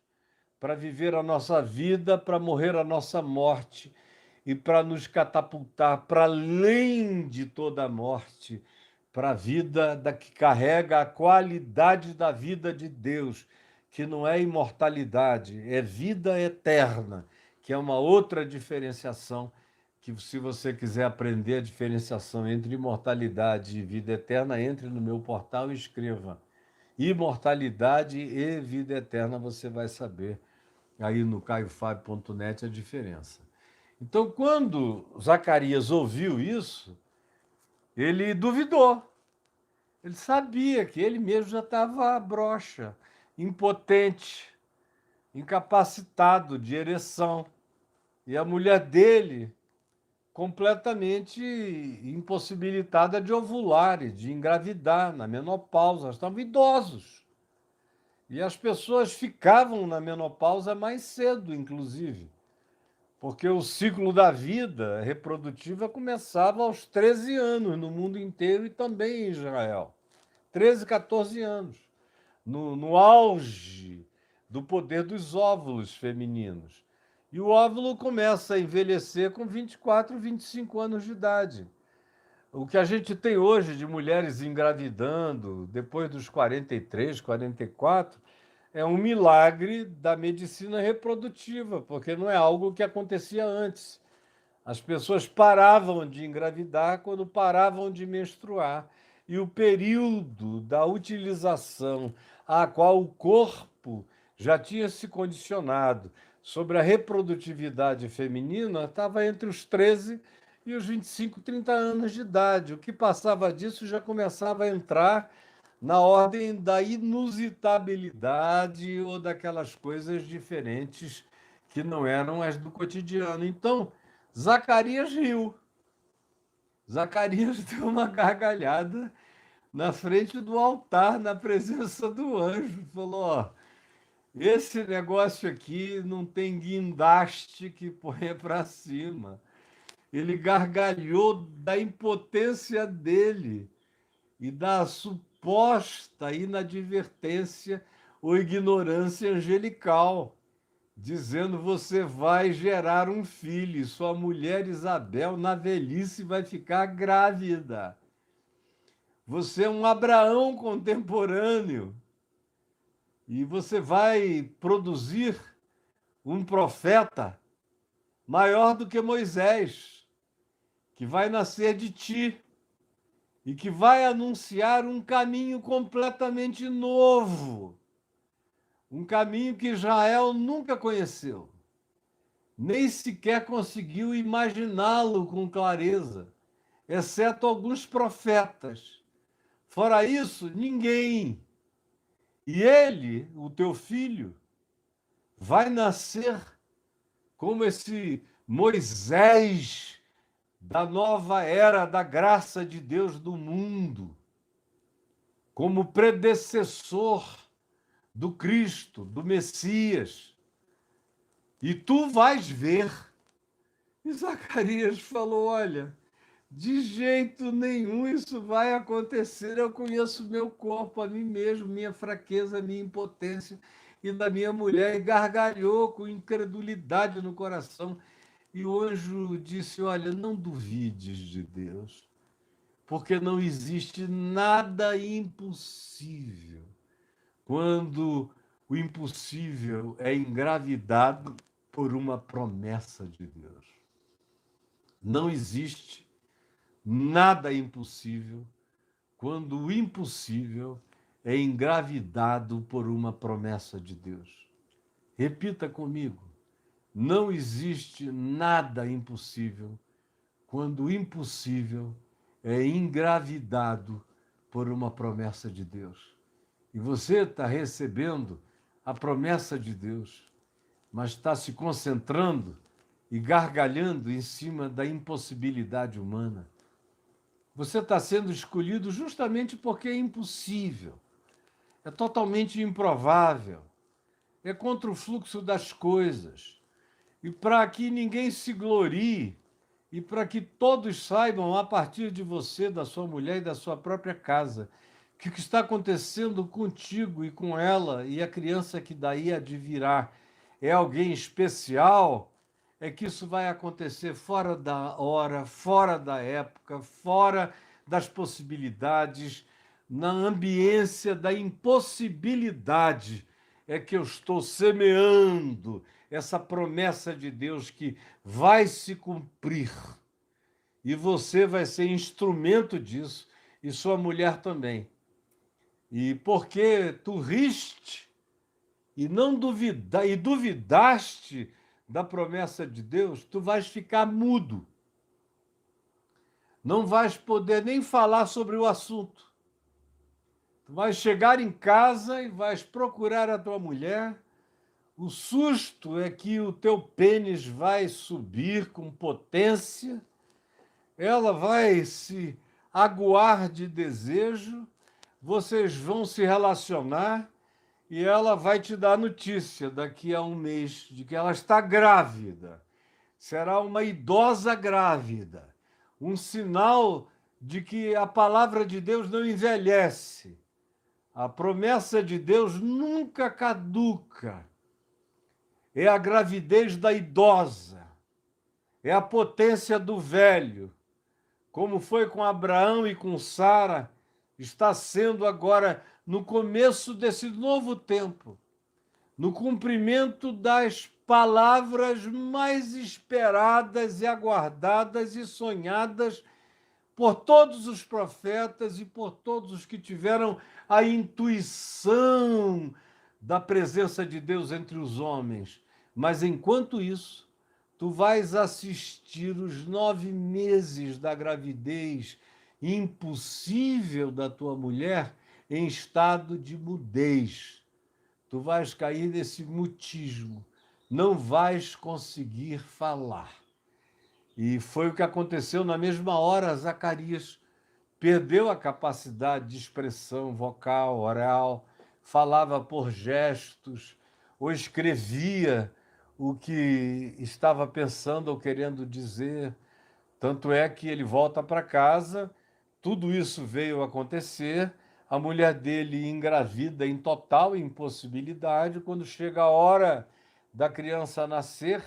para viver a nossa vida, para morrer a nossa morte e para nos catapultar para além de toda a morte, para a vida da que carrega a qualidade da vida de Deus, que não é imortalidade, é vida eterna, que é uma outra diferenciação, que se você quiser aprender a diferenciação entre imortalidade e vida eterna, entre no meu portal e escreva imortalidade e vida eterna, você vai saber aí no caiofábio.net a diferença. Então, quando Zacarias ouviu isso, ele duvidou. Ele sabia que ele mesmo já estava broxa, impotente, incapacitado de ereção. E a mulher dele completamente impossibilitada de ovular e de engravidar, na menopausa. Estavam idosos. E as pessoas ficavam na menopausa mais cedo, inclusive, porque o ciclo da vida reprodutiva começava aos 13 anos no mundo inteiro e também em Israel. 13, 14 anos, no auge do poder dos óvulos femininos. E o óvulo começa a envelhecer com 24, 25 anos de idade. O que a gente tem hoje de mulheres engravidando depois dos 43, 44, é um milagre da medicina reprodutiva, porque não é algo que acontecia antes. As pessoas paravam de engravidar quando paravam de menstruar. E o período da utilização a qual o corpo já tinha se condicionado sobre a reprodutividade feminina estava entre os 13 e os 25, 30 anos de idade. O que passava disso já começava a entrar na ordem da inusitabilidade ou daquelas coisas diferentes que não eram as do cotidiano. Então, Zacarias riu. Zacarias deu uma gargalhada na frente do altar, na presença do anjo. Falou: ó, esse negócio aqui não tem guindaste que ponha para cima. Ele gargalhou da impotência dele e da suposta inadvertência ou ignorância angelical, dizendo: você vai gerar um filho, e sua mulher Isabel, na velhice, vai ficar grávida. Você é um Abraão contemporâneo e você vai produzir um profeta maior do que Moisés, que vai nascer de ti e que vai anunciar um caminho completamente novo, um caminho que Israel nunca conheceu, nem sequer conseguiu imaginá-lo com clareza, exceto alguns profetas. Fora isso, ninguém. E ele, o teu filho, vai nascer como esse Moisés da nova era da graça de Deus do mundo, como predecessor do Cristo, do Messias. E tu vais ver. E Zacarias falou: olha, de jeito nenhum isso vai acontecer. Eu conheço meu corpo, a mim mesmo, minha fraqueza, minha impotência e da minha mulher. E gargalhou com incredulidade no coração. E o anjo disse: olha, não duvides de Deus, porque não existe nada impossível quando o impossível é engravidado por uma promessa de Deus. Não existe nada impossível quando o impossível é engravidado por uma promessa de Deus. Repita comigo: não existe nada impossível quando o impossível é engravidado por uma promessa de Deus. E você está recebendo a promessa de Deus, mas está se concentrando e gargalhando em cima da impossibilidade humana. Você está sendo escolhido justamente porque é impossível, é totalmente improvável, é contra o fluxo das coisas. E para que ninguém se glorie, e para que todos saibam, a partir de você, da sua mulher e da sua própria casa, que o que está acontecendo contigo e com ela e a criança que daí há de virá é alguém especial, é que isso vai acontecer fora da hora, fora da época, fora das possibilidades, na ambiência da impossibilidade, é que eu estou semeando essa promessa de Deus que vai se cumprir. E você vai ser instrumento disso, e sua mulher também. E porque tu riste e não duvidaste da promessa de Deus, tu vais ficar mudo. Não vais poder nem falar sobre o assunto. Tu vais chegar em casa e vais procurar a tua mulher. O susto é que o teu pênis vai subir com potência, ela vai se aguar de desejo, vocês vão se relacionar e ela vai te dar notícia daqui a um mês de que ela está grávida. Será uma idosa grávida, um sinal de que a palavra de Deus não envelhece. A promessa de Deus nunca caduca. É a gravidez da idosa, é a potência do velho, como foi com Abraão e com Sara, está sendo agora no começo desse novo tempo, no cumprimento das palavras mais esperadas e aguardadas e sonhadas por todos os profetas e por todos os que tiveram a intuição da presença de Deus entre os homens. Mas, enquanto isso, tu vais assistir os 9 meses da gravidez impossível da tua mulher em estado de mudez. Tu vais cair nesse mutismo, não vais conseguir falar. E foi o que aconteceu na mesma hora. Zacarias perdeu a capacidade de expressão vocal, oral, falava por gestos, ou escrevia o que estava pensando ou querendo dizer. Tanto é que ele volta para casa, tudo isso veio acontecer, a mulher dele engravida em total impossibilidade. Quando chega a hora da criança nascer,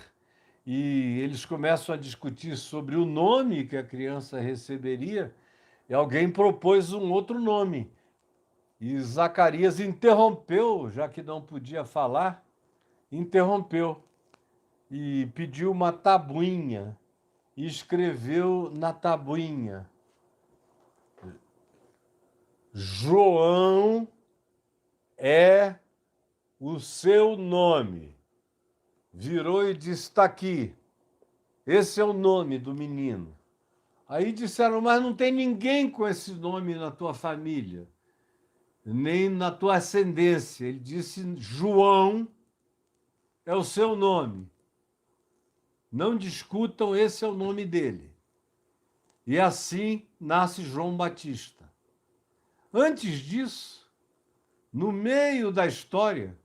e eles começam a discutir sobre o nome que a criança receberia, e alguém propôs um outro nome. E Zacarias interrompeu, já que não podia falar, interrompeu e pediu uma tabuinha e escreveu na tabuinha: João é o seu nome. Virou e disse: está aqui, esse é o nome do menino. Aí disseram: mas não tem ninguém com esse nome na tua família, nem na tua ascendência. Ele disse: João é o seu nome. Não discutam, esse é o nome dele. E assim nasce João Batista. Antes disso, no meio da história,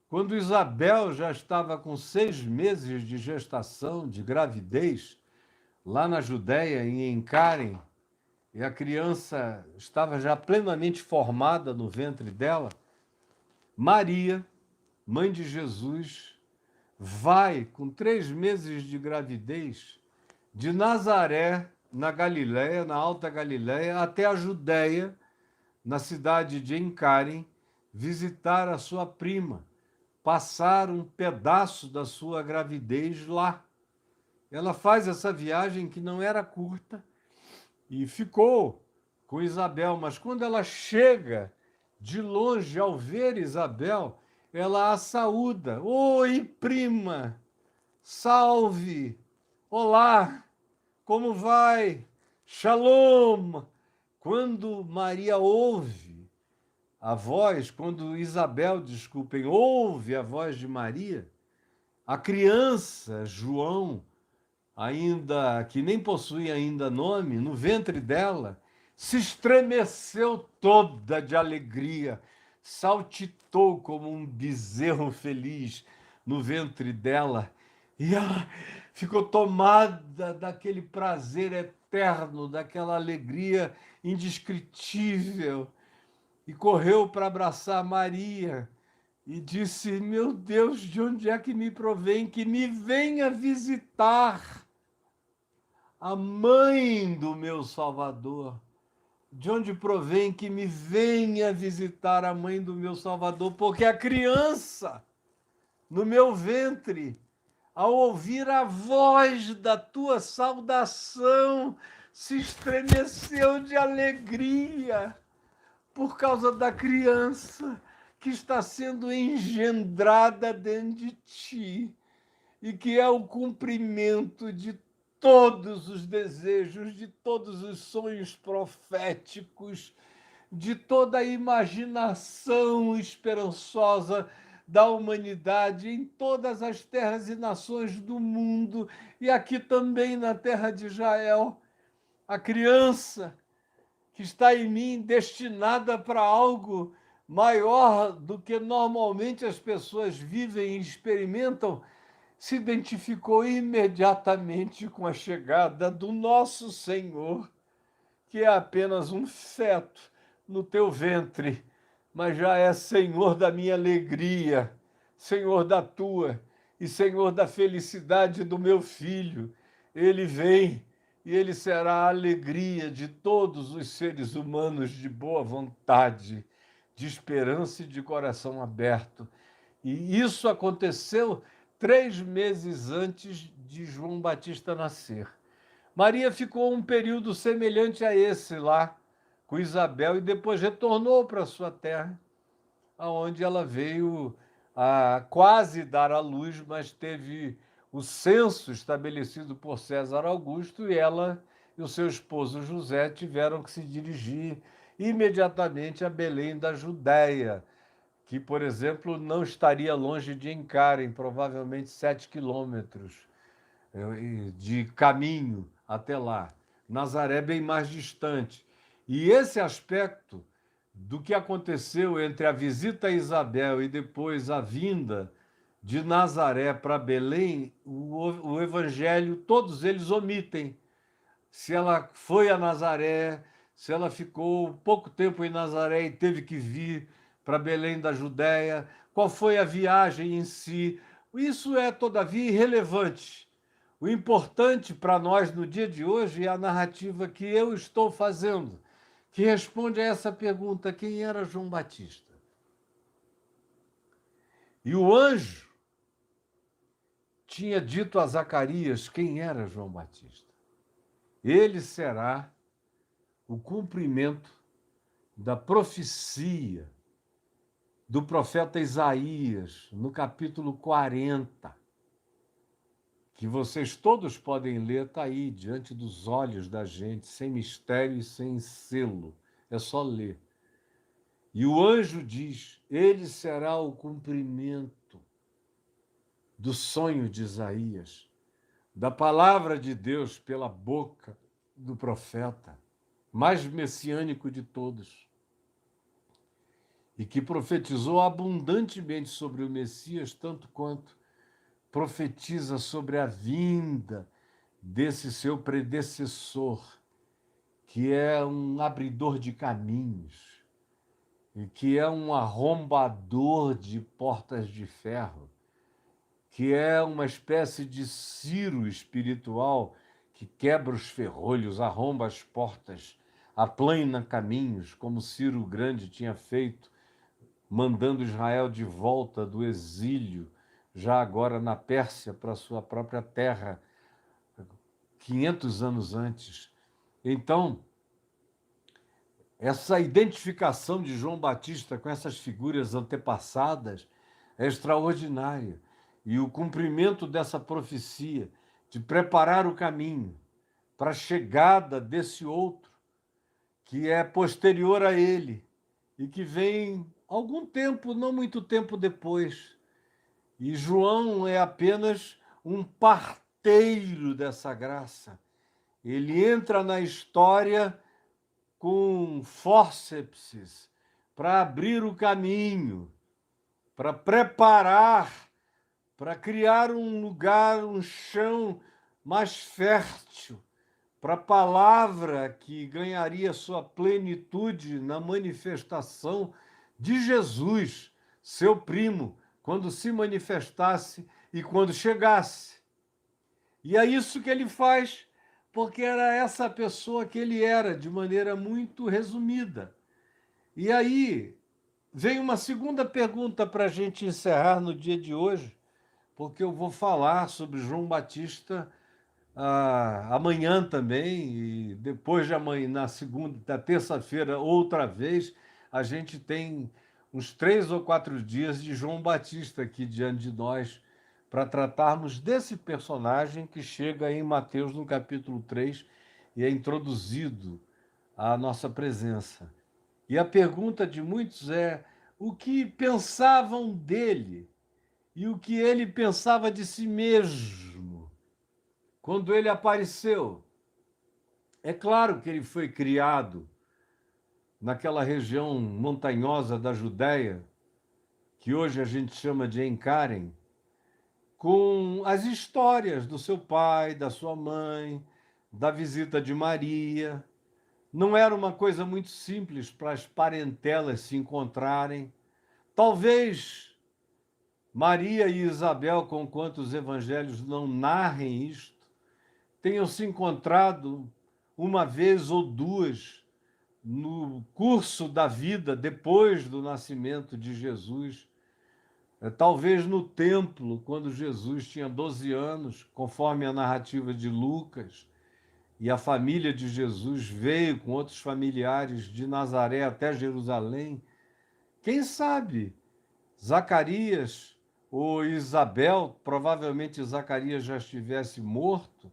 quando Isabel já estava com 6 meses de gestação, de gravidez, lá na Judéia, em Encárem, e a criança estava já plenamente formada no ventre dela, Maria, mãe de Jesus, vai, com 3 meses de gravidez, de Nazaré, na Galiléia, na Alta Galiléia, até a Judéia, na cidade de Encárem, visitar a sua prima, passar um pedaço da sua gravidez lá. Ela faz essa viagem que não era curta e ficou com Isabel, mas quando ela chega de longe, ao ver Isabel, ela a saúda: oi, prima, salve, olá, como vai? Shalom. Quando Maria ouve a voz, quando Isabel, desculpem, ouve a voz de Maria, a criança, João, ainda que nem possuía ainda nome, no ventre dela, se estremeceu toda de alegria, saltitou como um bezerro feliz no ventre dela, e ela ficou tomada daquele prazer eterno, daquela alegria indescritível, e correu para abraçar Maria e disse: meu Deus, de onde é que me provém que me venha visitar a mãe do meu Salvador? De onde provém que me venha visitar a mãe do meu Salvador? Porque a criança no meu ventre, ao ouvir a voz da tua saudação, se estremeceu de alegria por causa da criança que está sendo engendrada dentro de ti e que é o cumprimento de todos os desejos, de todos os sonhos proféticos, de toda a imaginação esperançosa da humanidade em todas as terras e nações do mundo, e aqui também na terra de Israel. A criança que está em mim, destinada para algo maior do que normalmente as pessoas vivem e experimentam, se identificou imediatamente com a chegada do nosso Senhor, que é apenas um feto no teu ventre, mas já é Senhor da minha alegria, Senhor da tua e Senhor da felicidade do meu filho. Ele vem e ele será a alegria de todos os seres humanos de boa vontade, de esperança e de coração aberto. E isso aconteceu 3 meses antes de João Batista nascer. Maria ficou um período semelhante a esse lá, com Isabel, e depois retornou para sua terra, onde ela veio a quase dar à luz, mas teve o censo estabelecido por César Augusto e ela e o seu esposo José tiveram que se dirigir imediatamente a Belém da Judéia, que, por exemplo, não estaria longe de Encárem, provavelmente 7 quilômetros de caminho até lá. Nazaré bem mais distante. E esse aspecto do que aconteceu entre a visita a Isabel e depois a vinda de Nazaré para Belém, o Evangelho, todos eles omitem. Se ela foi a Nazaré, se ela ficou pouco tempo em Nazaré e teve que vir para Belém da Judéia, qual foi a viagem em si. Isso é, todavia, irrelevante. O importante para nós no dia de hoje é a narrativa que eu estou fazendo, que responde a essa pergunta: quem era João Batista? E o anjo tinha dito a Zacarias quem era João Batista. Ele será o cumprimento da profecia do profeta Isaías, no capítulo 40, que vocês todos podem ler, está aí, diante dos olhos da gente, sem mistério e sem selo. É só ler. E o anjo diz: ele será o cumprimento do sonho de Isaías, da palavra de Deus pela boca do profeta, mais messiânico de todos, e que profetizou abundantemente sobre o Messias, tanto quanto profetiza sobre a vinda desse seu predecessor, que é um abridor de caminhos, e que é um arrombador de portas de ferro, que é uma espécie de Ciro espiritual que quebra os ferrolhos, arromba as portas, aplana caminhos, como Ciro o Grande tinha feito, mandando Israel de volta do exílio, já agora na Pérsia, para sua própria terra, 500 anos antes. Então, essa identificação de João Batista com essas figuras antepassadas é extraordinária. E o cumprimento dessa profecia de preparar o caminho para a chegada desse outro, que é posterior a ele e que vem algum tempo, não muito tempo depois. E João é apenas um parteiro dessa graça. Ele entra na história com fórceps para abrir o caminho, para preparar, para criar um lugar, um chão mais fértil para a palavra que ganharia sua plenitude na manifestação de Jesus, seu primo, quando se manifestasse e quando chegasse. E é isso que ele faz, porque era essa pessoa que ele era, de maneira muito resumida. E aí vem uma segunda pergunta para a gente encerrar no dia de hoje, porque eu vou falar sobre João Batista amanhã também, e depois de amanhã, na segunda, na terça-feira, outra vez, a gente tem uns 3 ou 4 dias de João Batista aqui diante de nós, para tratarmos desse personagem que chega em Mateus, no capítulo 3, e é introduzido à nossa presença. E a pergunta de muitos é: o que pensavam dele e o que ele pensava de si mesmo quando ele apareceu? É claro que ele foi criado naquela região montanhosa da Judéia, que hoje a gente chama de Encárem, com as histórias do seu pai, da sua mãe, da visita de Maria. Não era uma coisa muito simples para as parentelas se encontrarem. Talvez Maria e Isabel, conquanto os evangelhos não narrem isto, tenham se encontrado uma vez ou duas no curso da vida, depois do nascimento de Jesus. Talvez no templo, quando Jesus tinha 12 anos, conforme a narrativa de Lucas, e a família de Jesus veio com outros familiares de Nazaré até Jerusalém. Quem sabe Zacarias ou Isabel, provavelmente Zacarias já estivesse morto,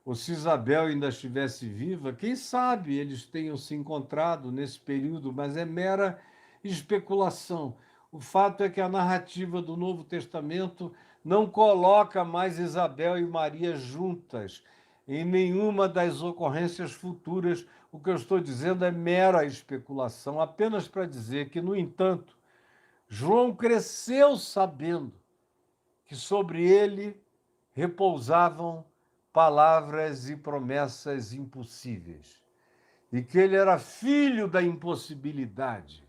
ou se Isabel ainda estivesse viva, quem sabe eles tenham se encontrado nesse período, mas é mera especulação. O fato é que a narrativa do Novo Testamento não coloca mais Isabel e Maria juntas em nenhuma das ocorrências futuras. O que eu estou dizendo é mera especulação, apenas para dizer que, no entanto, João cresceu sabendo que sobre ele repousavam palavras e promessas impossíveis, e que ele era filho da impossibilidade.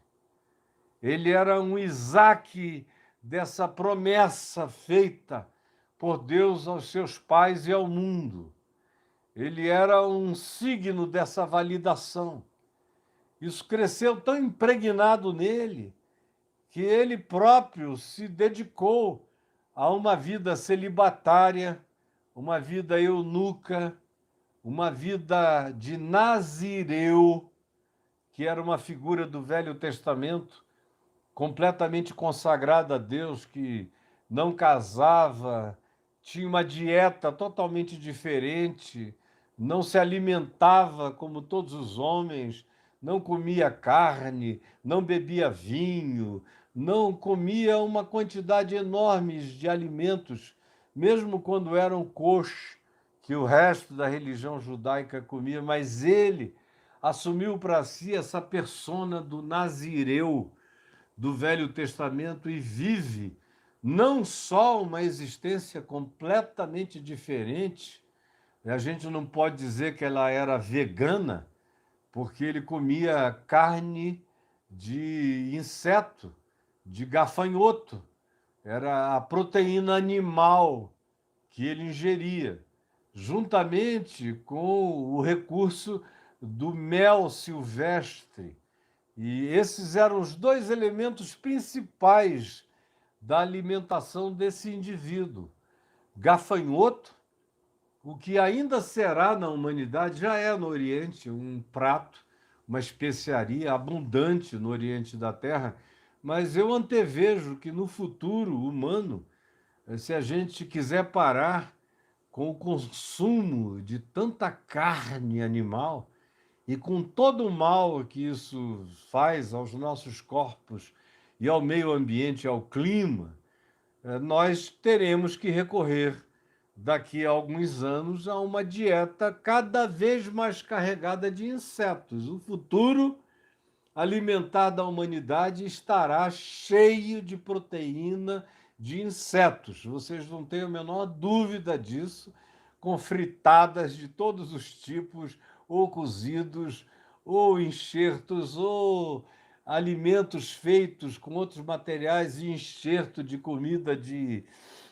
Ele era um Isaque dessa promessa feita por Deus aos seus pais e ao mundo. Ele era um signo dessa validação. Isso cresceu tão impregnado nele que ele próprio se dedicou a uma vida celibatária, uma vida eunuca, uma vida de nazireu, que era uma figura do Velho Testamento, completamente consagrada a Deus, que não casava, tinha uma dieta totalmente diferente, não se alimentava como todos os homens, não comia carne, não bebia vinho, não comia uma quantidade enorme de alimentos, mesmo quando eram coxos, que o resto da religião judaica comia, mas ele assumiu para si essa persona do nazireu do Velho Testamento e vive não só uma existência completamente diferente, a gente não pode dizer que ela era vegana, porque ele comia carne de inseto, de gafanhoto, era a proteína animal que ele ingeria, juntamente com o recurso do mel silvestre. E esses eram os dois elementos principais da alimentação desse indivíduo. Gafanhoto, o que ainda será na humanidade, já é no Oriente um prato, uma especiaria abundante no Oriente da Terra, mas eu antevejo que no futuro humano, se a gente quiser parar com o consumo de tanta carne animal e com todo o mal que isso faz aos nossos corpos e ao meio ambiente, ao clima, nós teremos que recorrer daqui a alguns anos a uma dieta cada vez mais carregada de insetos. O futuro alimentar da humanidade estará cheio de proteína de insetos. Vocês não têm a menor dúvida disso, com fritadas de todos os tipos, ou cozidos, ou enxertos, ou alimentos feitos com outros materiais e enxerto de comida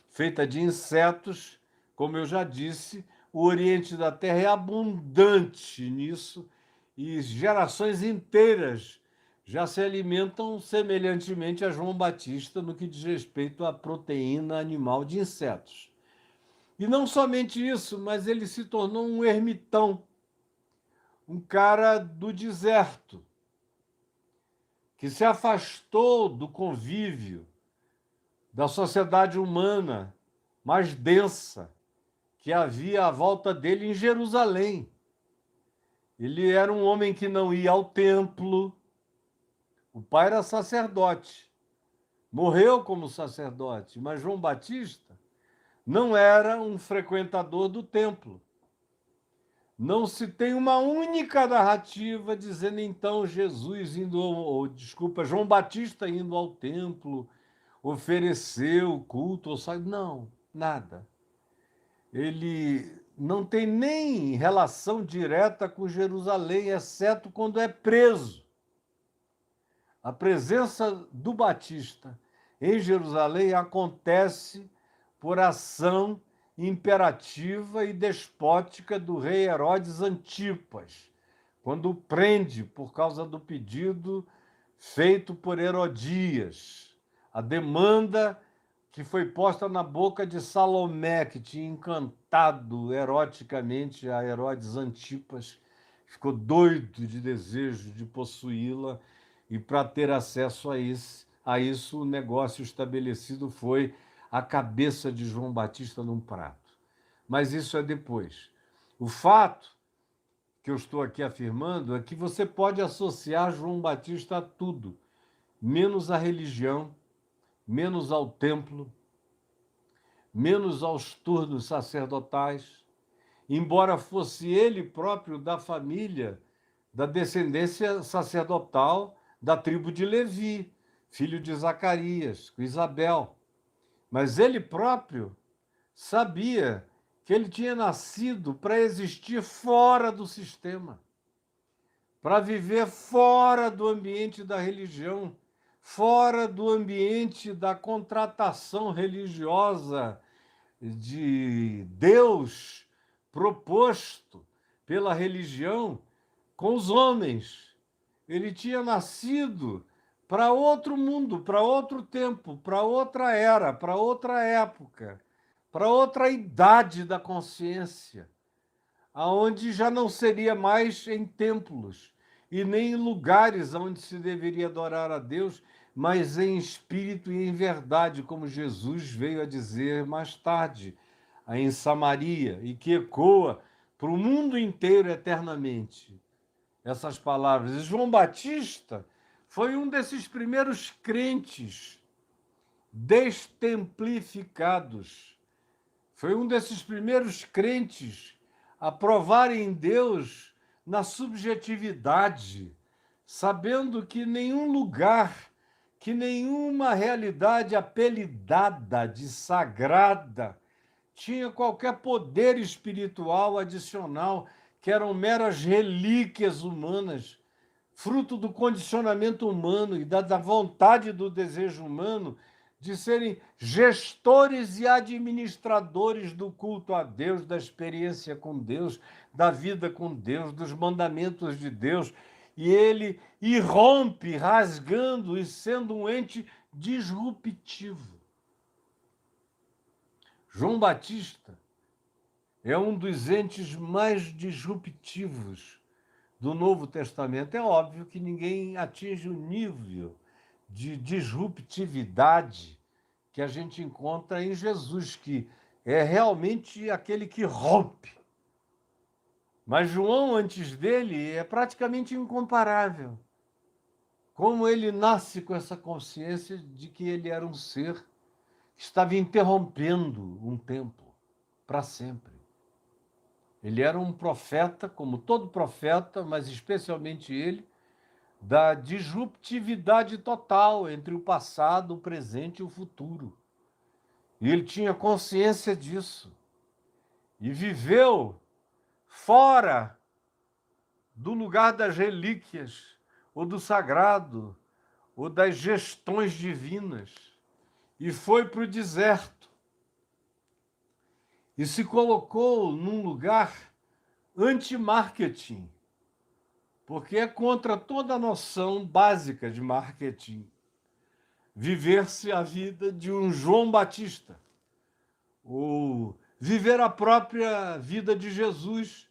feita de insetos. Como eu já disse, o Oriente da Terra é abundante nisso, e gerações inteiras já se alimentam semelhantemente a João Batista no que diz respeito à proteína animal de insetos. E não somente isso, mas ele se tornou um ermitão, um cara do deserto, que se afastou do convívio da sociedade humana mais densa que havia à volta dele em Jerusalém. Ele era um homem que não ia ao templo. O pai era sacerdote, morreu como sacerdote, mas João Batista não era um frequentador do templo. Não se tem uma única narrativa dizendo então Jesus indo, ou, desculpa, João Batista indo ao templo, ofereceu culto, ou sabe? Não, nada. Ele não tem nem relação direta com Jerusalém, exceto quando é preso. A presença do Batista em Jerusalém acontece por ação imperativa e despótica do rei Herodes Antipas, quando o prende por causa do pedido feito por Herodias. A demanda que foi posta na boca de Salomé, que tinha encantado eroticamente a Herodes Antipas, ficou doido de desejo de possuí-la, e para ter acesso a isso, o negócio estabelecido foi a cabeça de João Batista num prato. Mas isso é depois. O fato que eu estou aqui afirmando é que você pode associar João Batista a tudo, menos à religião, menos ao templo, menos aos turnos sacerdotais, embora fosse ele próprio da família, da descendência sacerdotal da tribo de Levi, filho de Zacarias, com Isabel. Mas ele próprio sabia que ele tinha nascido para existir fora do sistema, para viver fora do ambiente da religião, fora do ambiente da contratação religiosa de Deus proposto pela religião com os homens. Ele tinha nascido para outro mundo, para outro tempo, para outra era, para outra época, para outra idade da consciência, aonde já não seria mais em templos e nem em lugares onde se deveria adorar a Deus, mas em espírito e em verdade, como Jesus veio a dizer mais tarde, em Samaria, e que ecoa para o mundo inteiro eternamente essas palavras. E João Batista foi um desses primeiros crentes destemplificados. Foi um desses primeiros crentes a provarem em Deus na subjetividade, sabendo que nenhum lugar, que nenhuma realidade apelidada de sagrada tinha qualquer poder espiritual adicional, que eram meras relíquias humanas, fruto do condicionamento humano e da vontade do desejo humano de serem gestores e administradores do culto a Deus, da experiência com Deus, da vida com Deus, dos mandamentos de Deus. E ele irrompe, rasgando e sendo um ente disruptivo. João Batista é um dos entes mais disruptivos do Novo Testamento. É óbvio que ninguém atinge o nível de disruptividade que a gente encontra em Jesus, que é realmente aquele que rompe. Mas João, antes dele, é praticamente incomparável. Como ele nasce com essa consciência de que ele era um ser que estava interrompendo um tempo para sempre. Ele era um profeta, como todo profeta, mas especialmente ele, da disruptividade total entre o passado, o presente e o futuro. E ele tinha consciência disso. E viveu fora do lugar das relíquias, ou do sagrado, ou das gestões divinas. E foi para o deserto. E se colocou num lugar anti-marketing. porque é contra toda a noção básica de marketing viver-se a vida de um João Batista, ou viver a própria vida de Jesus,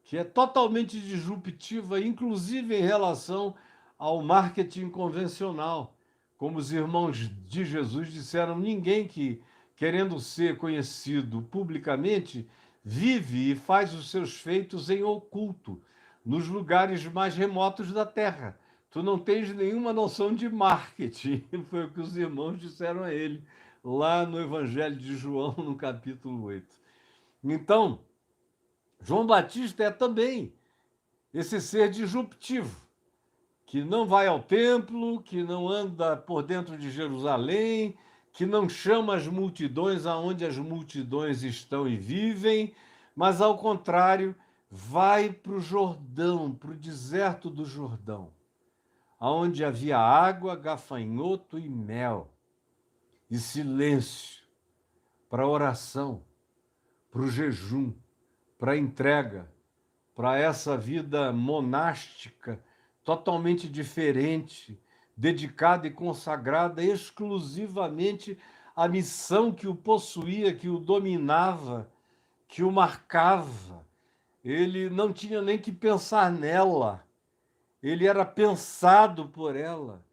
que é totalmente disruptiva, inclusive em relação ao marketing convencional. Como os irmãos de Jesus disseram, ninguém que, querendo ser conhecido publicamente, vive e faz os seus feitos em oculto, nos lugares mais remotos da terra. Tu não tens nenhuma noção de marketing, foi o que os irmãos disseram a ele, lá no Evangelho de João, no capítulo 8. Então, João Batista é também esse ser disruptivo, que não vai ao templo, que não anda por dentro de Jerusalém, que não chama as multidões aonde as multidões estão e vivem, mas, ao contrário, vai para o Jordão, para o deserto do Jordão, aonde havia água, gafanhoto e mel, e silêncio, para a oração, para o jejum, para a entrega, para essa vida monástica totalmente diferente, dedicada e consagrada exclusivamente à missão que o possuía, que o dominava, que o marcava. Ele não tinha nem que pensar nela, ele era pensado por ela.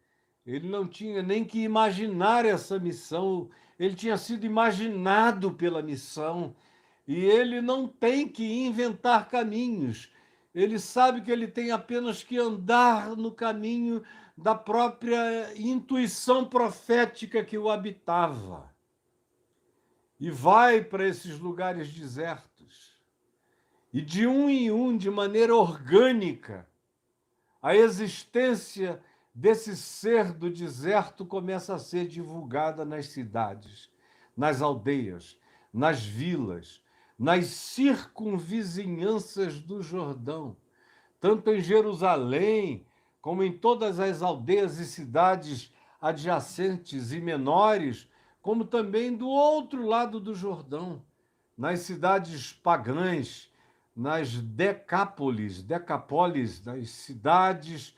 Ele não tinha nem que imaginar essa missão, ele tinha sido imaginado pela missão. E ele não tem que inventar caminhos. Ele sabe que ele tem apenas que andar no caminho da própria intuição profética que o habitava. E vai para esses lugares desertos. E de um em um, de maneira orgânica, a existência desse ser do deserto começa a ser divulgada nas cidades, nas aldeias, nas vilas, nas circunvizinhanças do Jordão, tanto em Jerusalém, como em todas as aldeias e cidades adjacentes e menores, como também do outro lado do Jordão, nas cidades pagãs, nas decápolis, das cidades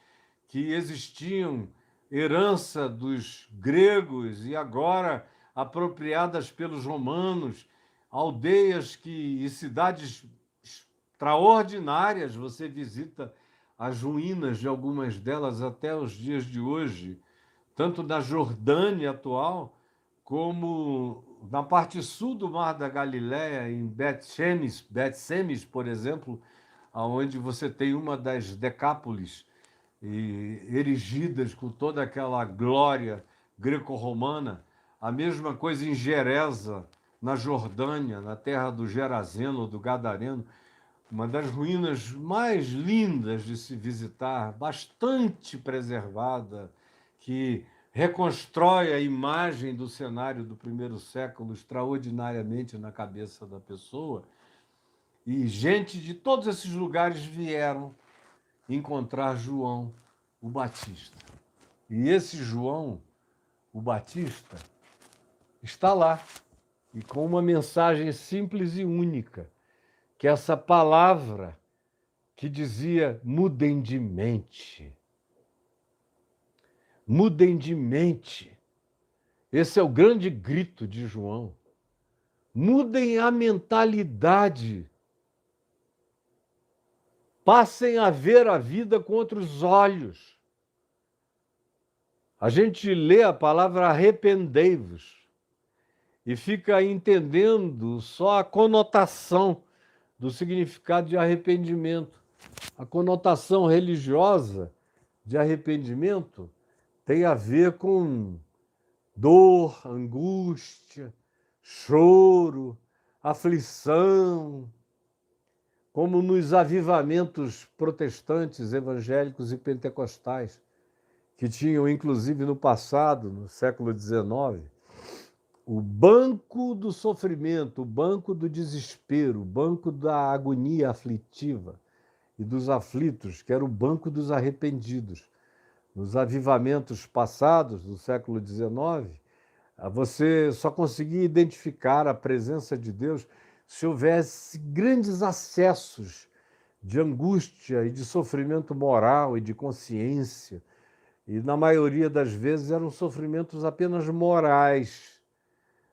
que existiam, herança dos gregos e agora apropriadas pelos romanos, aldeias e cidades extraordinárias. Você visita as ruínas de algumas delas até os dias de hoje, tanto na Jordânia atual, como na parte sul do Mar da Galileia, em Bet-Semes, por exemplo, onde você tem uma das decápolis erigidas com toda aquela glória greco-romana. A mesma coisa em Gerasa, na Jordânia, na terra do Gerazeno, do Gadareno, uma das ruínas mais lindas de se visitar, bastante preservada, que reconstrói a imagem do cenário do primeiro século extraordinariamente na cabeça da pessoa. E gente de todos esses lugares vieram encontrar João o Batista. E esse João o Batista está lá, e com uma mensagem simples e única, que é essa palavra que dizia: mudem de mente. Mudem de mente. Esse é o grande grito de João. Mudem a mentalidade. Passem a ver a vida com outros olhos. A gente lê a palavra arrependei-vos e fica entendendo só a conotação do significado de arrependimento. A conotação religiosa de arrependimento tem a ver com dor, angústia, choro, aflição, como nos avivamentos protestantes, evangélicos e pentecostais, que tinham, inclusive no passado, no século XIX, o banco do sofrimento, o banco do desespero, o banco da agonia aflitiva e dos aflitos, que era o banco dos arrependidos. Nos avivamentos passados, do século XIX, você só conseguia identificar a presença de Deus se houvesse grandes acessos de angústia e de sofrimento moral e de consciência. E, na maioria das vezes, eram sofrimentos apenas morais,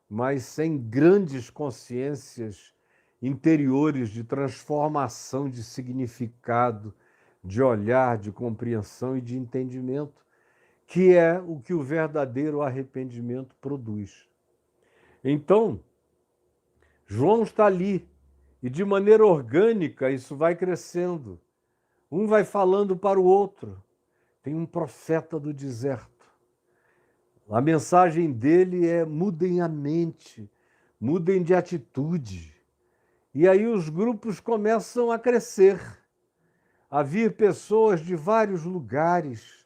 mas sem grandes consciências interiores de transformação de significado, de olhar, de compreensão e de entendimento, que é o que o verdadeiro arrependimento produz. Então, João está ali, e de maneira orgânica isso vai crescendo. Um vai falando para o outro. Tem um profeta do deserto. A mensagem dele é: mudem a mente, mudem de atitude. E aí os grupos começam a crescer, a vir pessoas de vários lugares.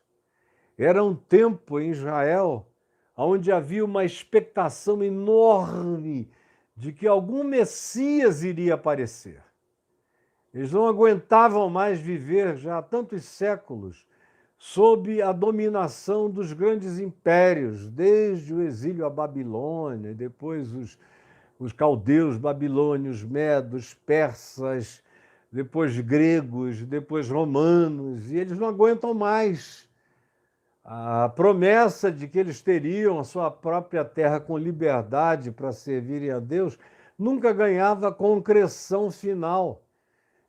Era um tempo em Israel onde havia uma expectação enorme de que algum Messias iria aparecer. Eles não aguentavam mais viver já há tantos séculos sob a dominação dos grandes impérios, desde o exílio à Babilônia, depois os caldeus, babilônios, medos, persas, depois gregos, depois romanos, e eles não aguentam mais. A promessa de que eles teriam a sua própria terra com liberdade para servirem a Deus nunca ganhava concreção final,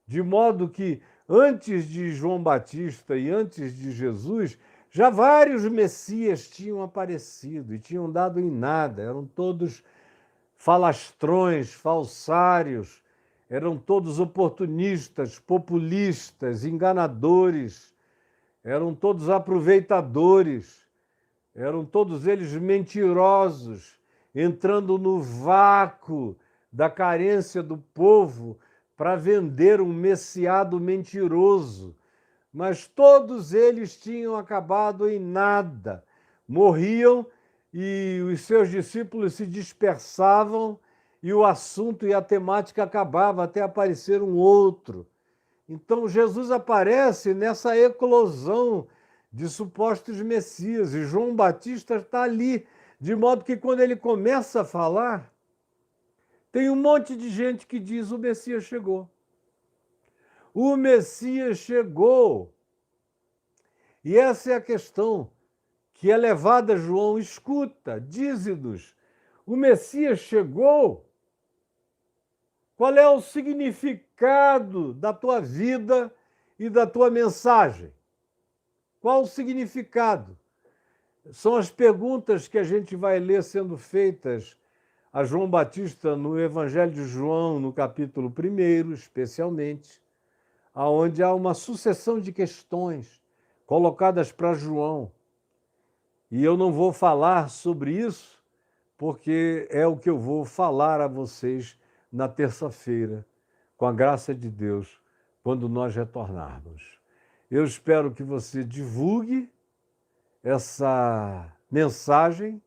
de modo que, antes de João Batista e antes de Jesus, já vários messias tinham aparecido e tinham dado em nada, eram todos falastrões, falsários, eram todos oportunistas, populistas, enganadores, eram todos aproveitadores, eram todos eles mentirosos, entrando no vácuo da carência do povo para vender um messiado mentiroso. Mas todos eles tinham acabado em nada, morriam e os seus discípulos se dispersavam e o assunto e a temática acabava até aparecer um outro. Então, Jesus aparece nessa eclosão de supostos messias, e João Batista está ali, de modo que quando ele começa a falar, tem um monte de gente que diz: o Messias chegou. O Messias chegou. E essa é a questão que é levada a João: escuta, dize-nos, o Messias chegou? Qual é o significado da tua vida e da tua mensagem? Qual o significado? São as perguntas que a gente vai ler sendo feitas a João Batista no Evangelho de João, no capítulo 1, especialmente, onde há uma sucessão de questões colocadas para João. E eu não vou falar sobre isso, porque é o que eu vou falar a vocês na terça-feira, com a graça de Deus, quando nós retornarmos. Eu espero que você divulgue essa mensagem,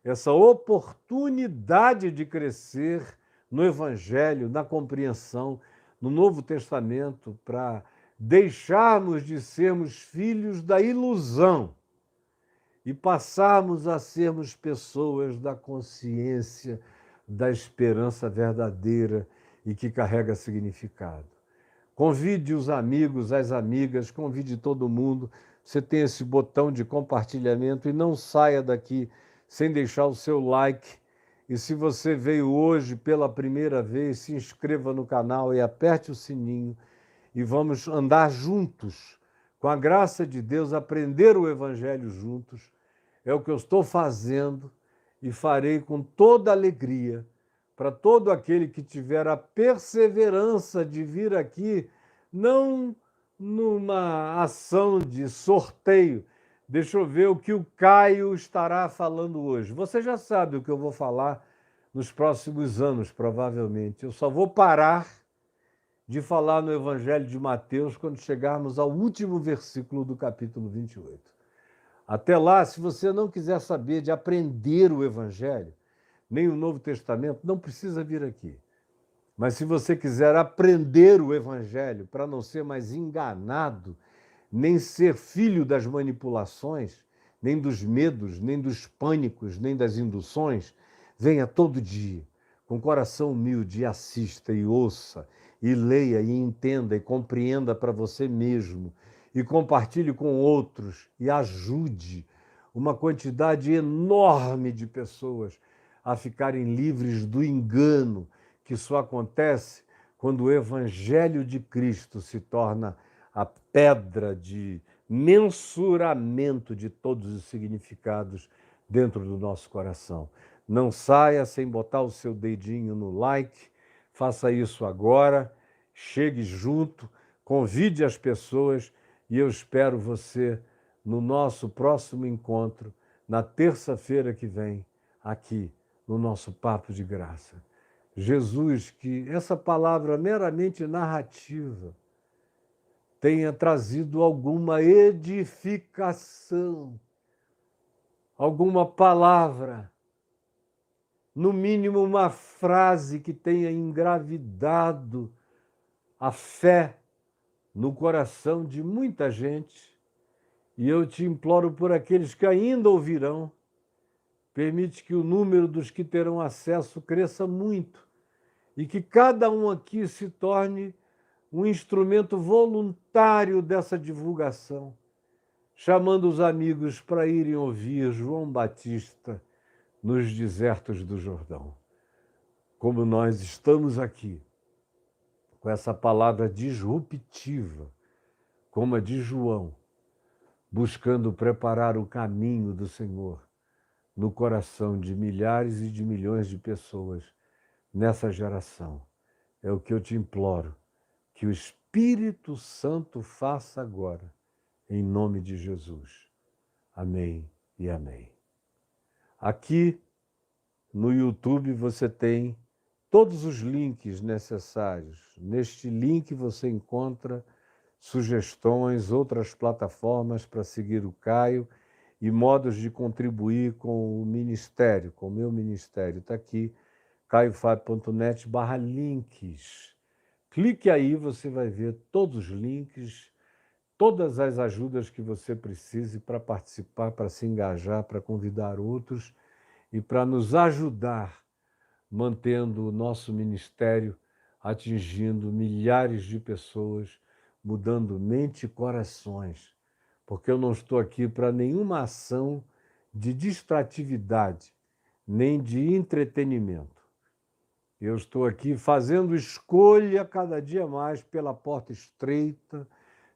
essa oportunidade de crescer no Evangelho, na compreensão, no Novo Testamento, para deixarmos de sermos filhos da ilusão e passarmos a sermos pessoas da consciência, da esperança verdadeira e que carrega significado. Convide os amigos, as amigas, convide todo mundo. Você tem esse botão de compartilhamento e não saia daqui sem deixar o seu like. E se você veio hoje pela primeira vez, se inscreva no canal e aperte o sininho e vamos andar juntos, com a graça de Deus, aprender o Evangelho juntos. É o que eu estou fazendo e farei com toda alegria para todo aquele que tiver a perseverança de vir aqui, não numa ação de sorteio. Deixa eu ver o que o Caio estará falando hoje. Você já sabe o que eu vou falar nos próximos anos, provavelmente. Eu só vou parar de falar no Evangelho de Mateus quando chegarmos ao último versículo do capítulo 28. Até lá, se você não quiser saber de aprender o Evangelho, nem o Novo Testamento, não precisa vir aqui. Mas se você quiser aprender o Evangelho para não ser mais enganado, nem ser filho das manipulações, nem dos medos, nem dos pânicos, nem das induções, venha todo dia, com coração humilde, e assista e ouça e leia, e entenda, e compreenda para você mesmo, e compartilhe com outros, e ajude uma quantidade enorme de pessoas a ficarem livres do engano que só acontece quando o Evangelho de Cristo se torna a pedra de mensuramento de todos os significados dentro do nosso coração. Não saia sem botar o seu dedinho no like, faça isso agora, chegue junto, convide as pessoas e eu espero você no nosso próximo encontro, na terça-feira que vem, aqui no nosso Papo de Graça. Jesus, que essa palavra meramente narrativa tenha trazido alguma edificação, alguma palavra, no mínimo uma frase que tenha engravidado a fé no coração de muita gente. E eu te imploro por aqueles que ainda ouvirão, permite que o número dos que terão acesso cresça muito e que cada um aqui se torne um instrumento voluntário dessa divulgação, chamando os amigos para irem ouvir João Batista nos desertos do Jordão. Como nós estamos aqui, com essa palavra disruptiva, como a de João, buscando preparar o caminho do Senhor no coração de milhares e de milhões de pessoas nessa geração. É o que eu te imploro, que o Espírito Santo faça agora, em nome de Jesus. Amém e amém. Aqui no YouTube você tem todos os links necessários. Neste link você encontra sugestões, outras plataformas para seguir o Caio e modos de contribuir com o ministério, com o meu ministério. Está aqui, caiofab.net/links. Clique aí, você vai ver todos os links, todas as ajudas que você precise para participar, para se engajar, para convidar outros e para nos ajudar, mantendo o nosso ministério atingindo milhares de pessoas, mudando mente e corações, porque eu não estou aqui para nenhuma ação de distratividade, nem de entretenimento. Eu estou aqui fazendo escolha cada dia mais pela porta estreita,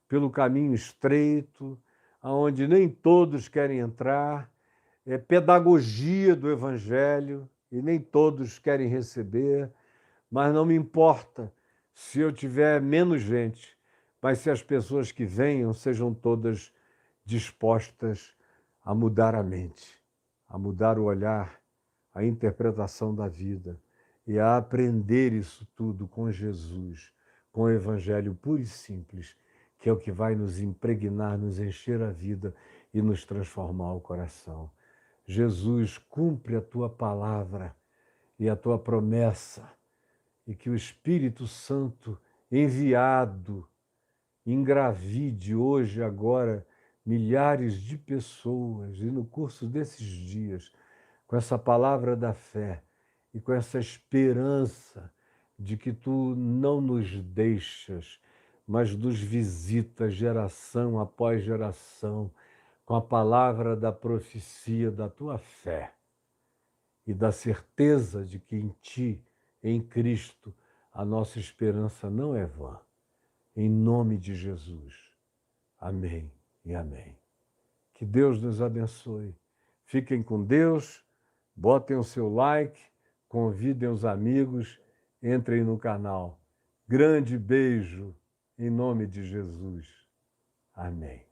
pelo caminho estreito, aonde nem todos querem entrar, é pedagogia do Evangelho e nem todos querem receber, mas não me importa se eu tiver menos gente, mas se as pessoas que venham sejam todas dispostas a mudar a mente, a mudar o olhar, a interpretação da vida e a aprender isso tudo com Jesus, com o Evangelho puro e simples, que é o que vai nos impregnar, nos encher a vida e nos transformar o coração. Jesus, cumpre a tua palavra e a tua promessa, e que o Espírito Santo enviado engravide hoje, agora, milhares de pessoas, e no curso desses dias, com essa palavra da fé e com essa esperança de que tu não nos deixas, mas nos visitas geração após geração, com a palavra da profecia da tua fé e da certeza de que em ti, em Cristo, a nossa esperança não é vã. Em nome de Jesus. Amém e amém. Que Deus nos abençoe. Fiquem com Deus, botem o seu like, convidem os amigos, entrem no canal. Grande beijo em nome de Jesus. Amém.